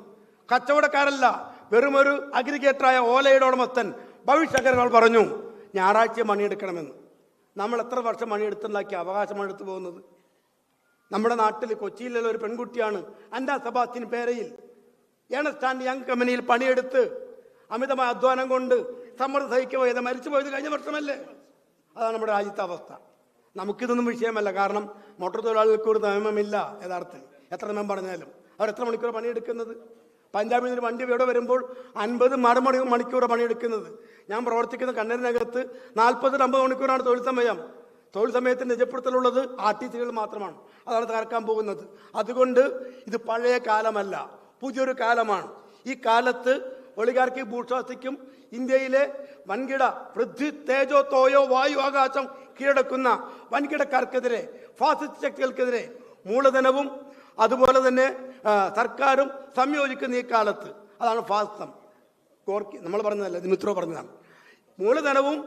കച്ചവടക്കാരല്ല, വെറുമൊരു അഗ്രിഗേറ്ററായ ഓലയുടെ ഉടമസ്ഥൻ ഭവിഷ് അഗർവാൾ പറഞ്ഞു ഞായറാഴ്ച മണിയെടുക്കണമെന്ന്. നമ്മൾ എത്ര വർഷം മണിയെടുത്തുണ്ടാക്കിയ അവകാശമാണ് എടുത്തു പോകുന്നത്? നമ്മുടെ നാട്ടിൽ കൊച്ചിയിലുള്ള ഒരു പെൺകുട്ടിയാണ് അൻഡാ സെബാസ്റ്റ്യൻ പേരയിൽ ഏണസ്റ്റ് ആൻഡ് യങ് കമ്പനിയിൽ പണിയെടുത്ത് അമിതമായ അധ്വാനം കൊണ്ട് സമ്മർദ്ദം സഹിക്കുകയത് മരിച്ചു പോയത് കഴിഞ്ഞ വർഷമല്ലേ? അതാണ് നമ്മുടെ രാജ്യത്തെ അവസ്ഥ. നമുക്കിതൊന്നും വിഷയമല്ല. കാരണം മോട്ടോർ തൊഴിലാളികൾക്ക് ഒരു നിയമമില്ല. യഥാർത്ഥത്തിൽ എത്ര നിയമം പറഞ്ഞാലും അവർ എത്ര മണിക്കൂർ പണിയെടുക്കുന്നത്? പഞ്ചാബിൽ നിന്ന് വണ്ടി ഇവിടെ വരുമ്പോൾ 50 മണിക്കൂർ പണിയെടുക്കുന്നത്. ഞാൻ പ്രവർത്തിക്കുന്ന കണ്ണൂരിനകത്ത് 40-50 മണിക്കൂറാണ് തൊഴിൽ സമയം. തൊഴിൽ സമയത്തിന് നിജപ്പെടുത്തലുള്ളത് RTCകൾ മാത്രമാണ്. അതാണ് തകർക്കാൻ പോകുന്നത്. അതുകൊണ്ട് ഇത് പഴയ കാലമല്ല, പുതിയൊരു കാലമാണ്. ഈ കാലത്ത് ഒളിഗാർക്കിക് ബൂർഷ്വാസിക്കും ഇന്ത്യയിലെ വൻകിട പൃഥ്വി തേജോ തോയോ വായു ആകാശം കീഴടക്കുന്ന വൻകിടക്കാർക്കെതിരെ, ഫാസിസ്റ്റ് ശക്തികൾക്കെതിരെ മൂലധനവും അതുപോലെ തന്നെ സർക്കാരും സംയോജിക്കുന്ന ഈ കാലത്ത്, അതാണ് ഫാസിസം. ഗോർക്കി നമ്മൾ പറഞ്ഞതല്ല, ദിമിത്രോ പറഞ്ഞതാണ്. മൂലധനവും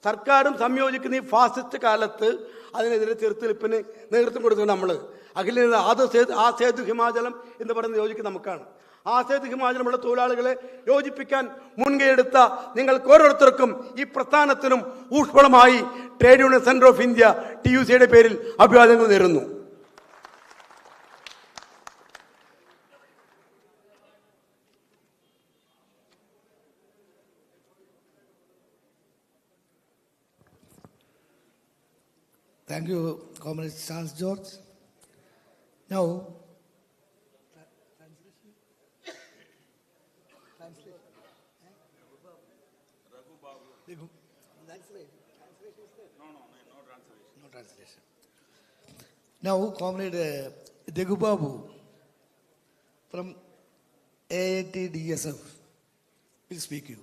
സർക്കാരും സംയോജിക്കുന്ന ഈ ഫാസിസ്റ്റ് കാലത്ത് അതിനെതിരെ ചെറുത്തുനിൽപ്പിന് നേതൃത്വം കൊടുക്കുന്നത് നമ്മൾ അഖിലേന്ത്യാ ആ സേതു ഹിമാചലം എന്ന് പറയുന്നത് യോജിക്കുന്ന നമുക്കാണ്. ആ സേതു ഹിമാചലമുള്ള തൊഴിലാളികളെ യോജിപ്പിക്കാൻ മുൻകൈയെടുത്ത നിങ്ങൾക്ക് ഓരോരുത്തർക്കും ഈ പ്രസ്ഥാനത്തിനും ഊഷ്മളമായി trade union centre of India TUCയുടെ പേരിൽ അഭിവാദ്യങ്ങൾ നേരുന്നു. Thank you, Comrade Charles George. Now, no translation. Now, Comrade Degu Babu from AITDSF will speak you.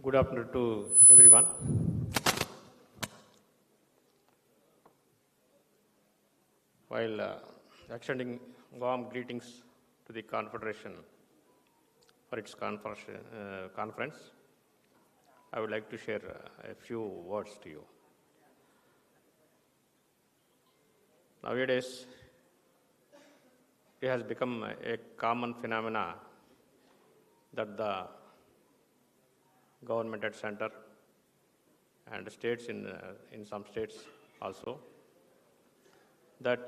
Good afternoon to everyone. While extending warm greetings to the Confederation for its conference, I would like to share a few words to you. Nowadays, it has become a common phenomena that the government at center and states in some states also, that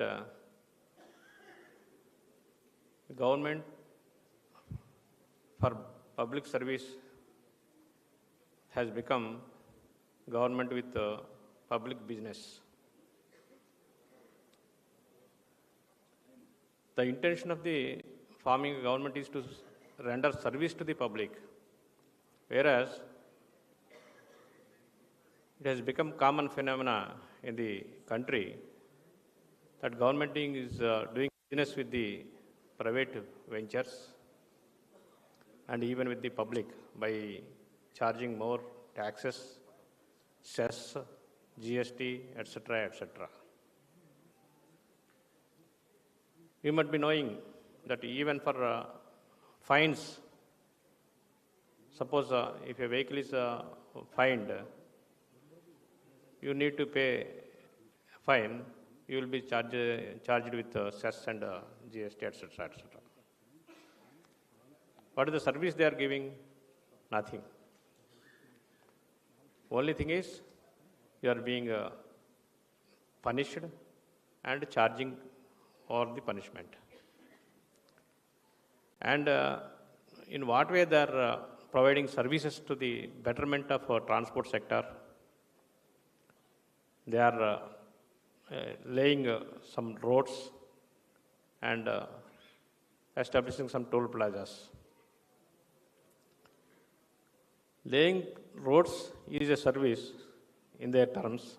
government for public service has become government with public business. The intention of the forming a government is to render service to the public, whereas it has become common phenomena in the country that government is doing business with the private ventures and even with the public by charging more taxes, cess, GST, etc., etc. You might be knowing that even for fines, suppose if a vehicle is fined, you need to pay fine, you will be charged with cess and GST, etc., etc. What is the service they are giving? Nothing. Only thing is, you are being punished and charging for the punishment. And in what way they are providing services to the betterment of transport sector? They are laying some roads and establishing some toll plazas. Laying roads is a service in their terms,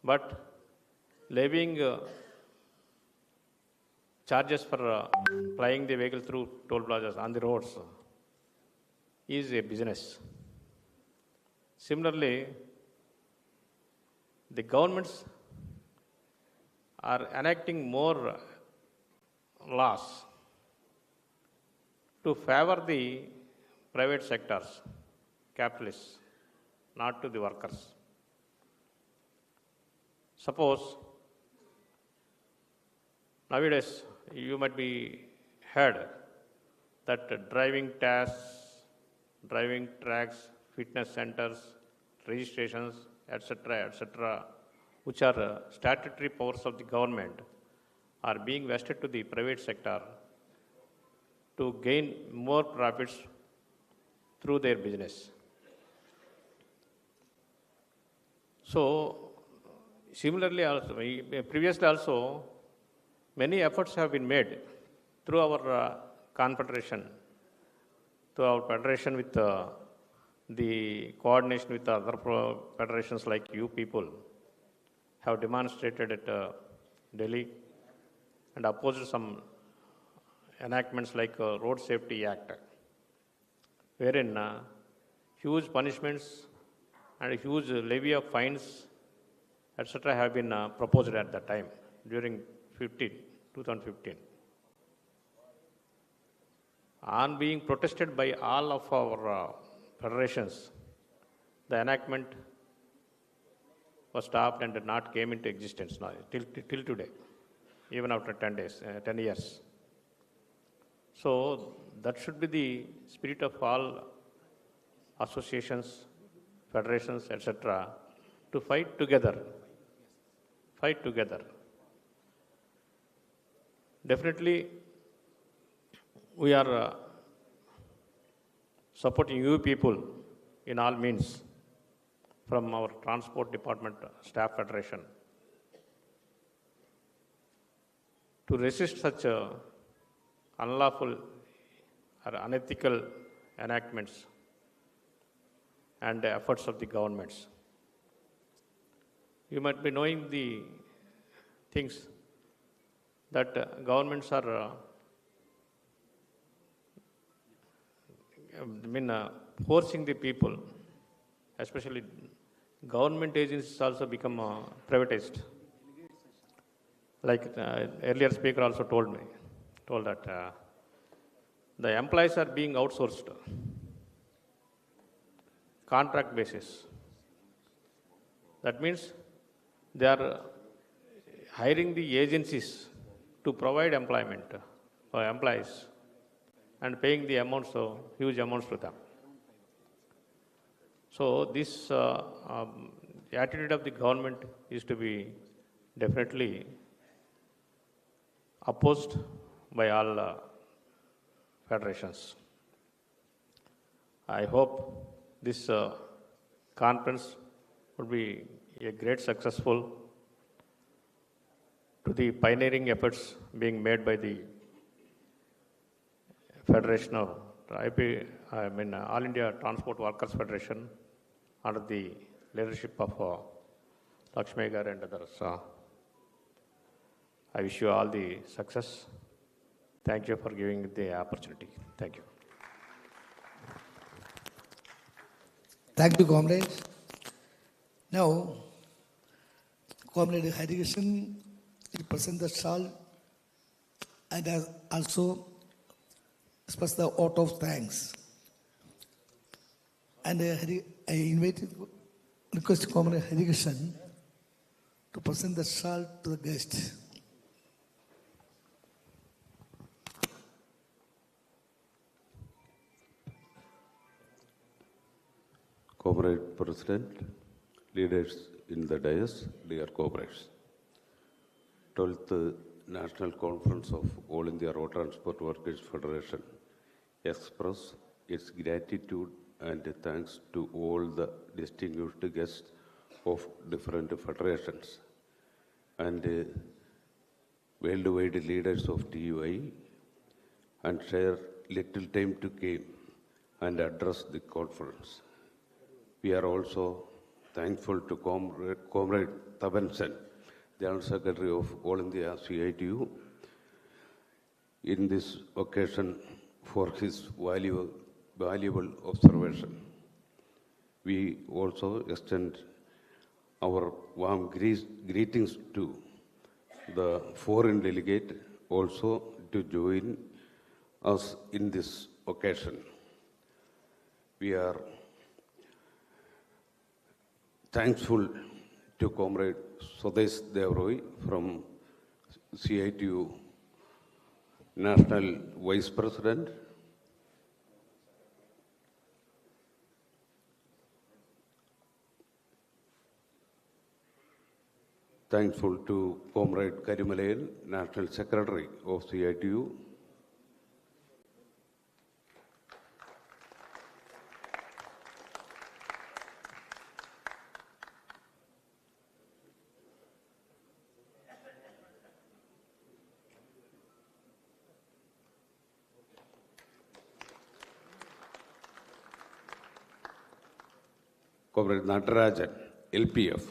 but levying charges for plying the vehicle through toll plazas on the roads is a business. Similarly, the governments are enacting more laws to favor the private sectors, capitalists, not to the workers. Suppose nowadays you might be heard that driving tests, driving tracks, fitness centers, registrations, etc., which are statutory powers of the government, are being vested to the private sector to gain more profits through their business. So, similarly also, previously also, many efforts have been made through our confederation, through our federation with the coordination with other federations like you people, have demonstrated at Delhi and opposed some enactments like Road Safety Act, wherein huge punishments and a huge levy of fines, etc., have been proposed at that time during 2015. On being protested by all of our federations, the enactment was stopped and did not came into existence now, till today, even after 10 years. So that should be the spirit of all associations, federations, etc., to fight together. Fight together. Definitely, we are supporting you people in all means from our Transport Department Staff Federation. To resist such unlawful or unethical enactments and the efforts of the governments. You might be knowing the things that governments are forcing the people, especially government agencies also become privatized. Like earlier speaker also told that the employees are being outsourced, contract basis. That means they are hiring the agencies to provide employment for employees and paying the amounts, huge amounts to them. So this attitude of the government is to be definitely opposed by all federations. I hope this conference would be a great successful to the pioneering efforts being made by the Federation of All India Transport Workers Federation under the leadership of Lakshmi Garu and others. I wish you all the success. Thank you for giving the opportunity. Thank you. Thank you, comrades. Now, Comrade Harikrishnan represents the SAL and has also expressed the vote of thanks. And I request Comrade Harikrishnan to present the SAL to the guest. Comrade President, leaders in the dais, dear comrades. 12th National Conference of All India Road Transport Workers Federation express its gratitude and thanks to all the distinguished guests of different federations and worldwide leaders of TUI and share little time to came and address the conference. We are also thankful to Comrade Tapan Sen, General Secretary of All India CITU, in this occasion for his valuable observation. We also extend our warm greetings to the foreign delegate also to join us in this occasion. We are thankful to Comrade Swadesh Devroy from CITU National Vice President, thankful to Comrade Karimalayan, National Secretary of CITU, Comrade Natarajan, LPF.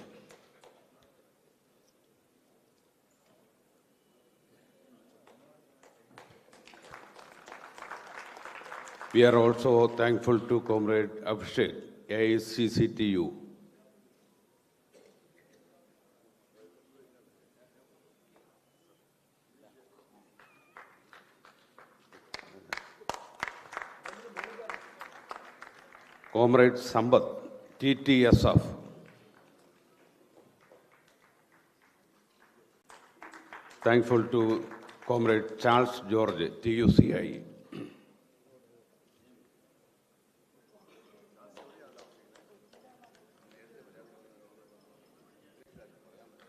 We are also thankful to Comrade Abhishek, AICCTU. Comrade Sambat, TTSF. Thankful to Comrade Charles George, TUCI.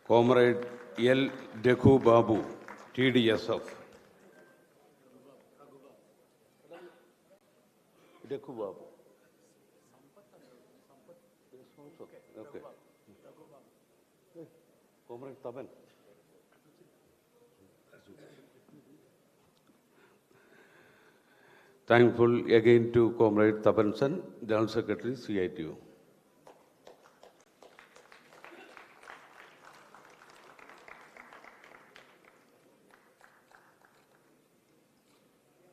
Comrade L. Dekhu Babu, TDSF. Raghubabu. Okay. Comrade Taban. Thankful again to Comrade Tabansan, General Secretary, CITU.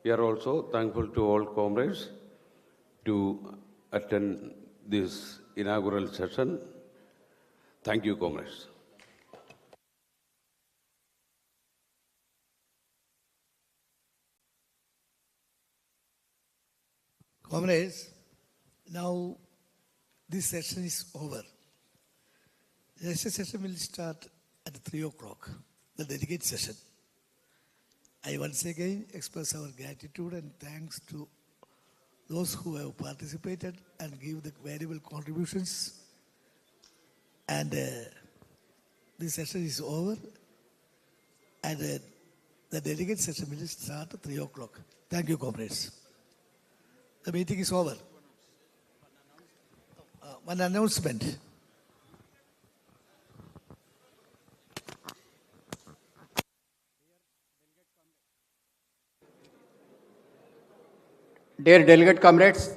We are also thankful to all comrades to attend this inaugural session. Thank you, comrades. Comrades, now this session is over. The next session will start at 3 o'clock, the delegate session. I once again express our gratitude and thanks to those who have participated and give the valuable contributions. And this session is over, and the delegate session will start at 3 o'clock. Thank you, comrades. The meeting is over. One announcement. Dear delegate comrades,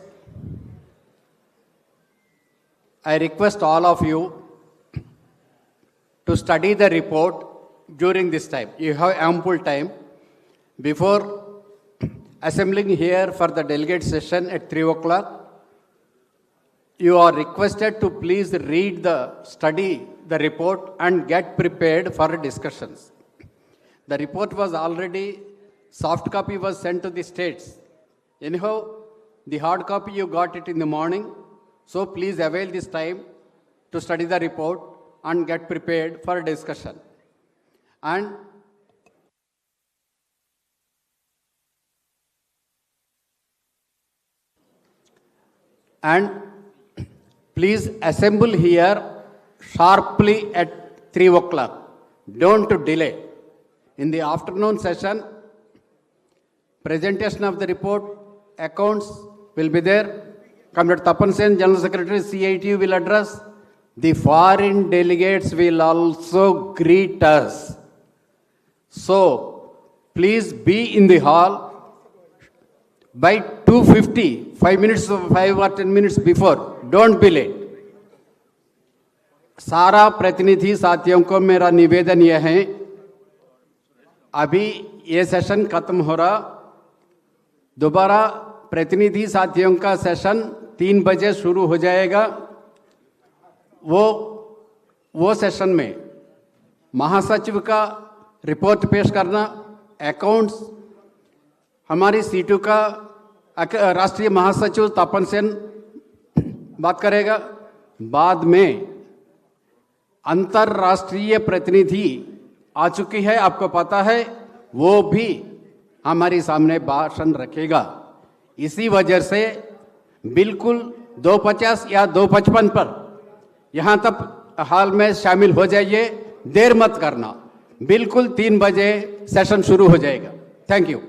I request all of you to study the report during this time. You have ample time. Before assembling here for the delegate session at 3 o'clock, you are requested to please study the report and get prepared for discussions. The report was already, soft copy was sent to the states. Anyhow, the hard copy you got it in the morning, so please avail this time to study the report and get prepared for discussion. And please assemble here sharply at 3 o'clock. Don't delay. In the afternoon session, presentation of the report, accounts will be there. Comrade Tapan Sen, General Secretary, CITU will address. The foreign delegates will also greet us. So, please be in the hall by 2:50, 5 or 10 minutes before. Don't be late. सारा प्रतिनिधि साथियों को मेरा निवेदन यह है, अभी ये सेशन खत्म हो रहा, दोबारा प्रतिनिधि साथियों का सेशन 3 बजे शुरू हो जाएगा। वो सेशन में महासचिव का रिपोर्ट पेश करना, अकाउंट्स, हमारी सीटू का राष्ट्रीय महासचिव तापन सेन बात करेगा। बाद में अंतरराष्ट्रीय प्रतिनिधि आ चुकी है, आपको पता है, वो भी हमारे सामने भाषण रखेगा। इसी वजह से बिल्कुल 2:50 या 2:55 पर यहाँ तक हाल में शामिल हो जाइए, देर मत करना। बिल्कुल 3 बजे सेशन शुरू हो जाएगा। Thank you.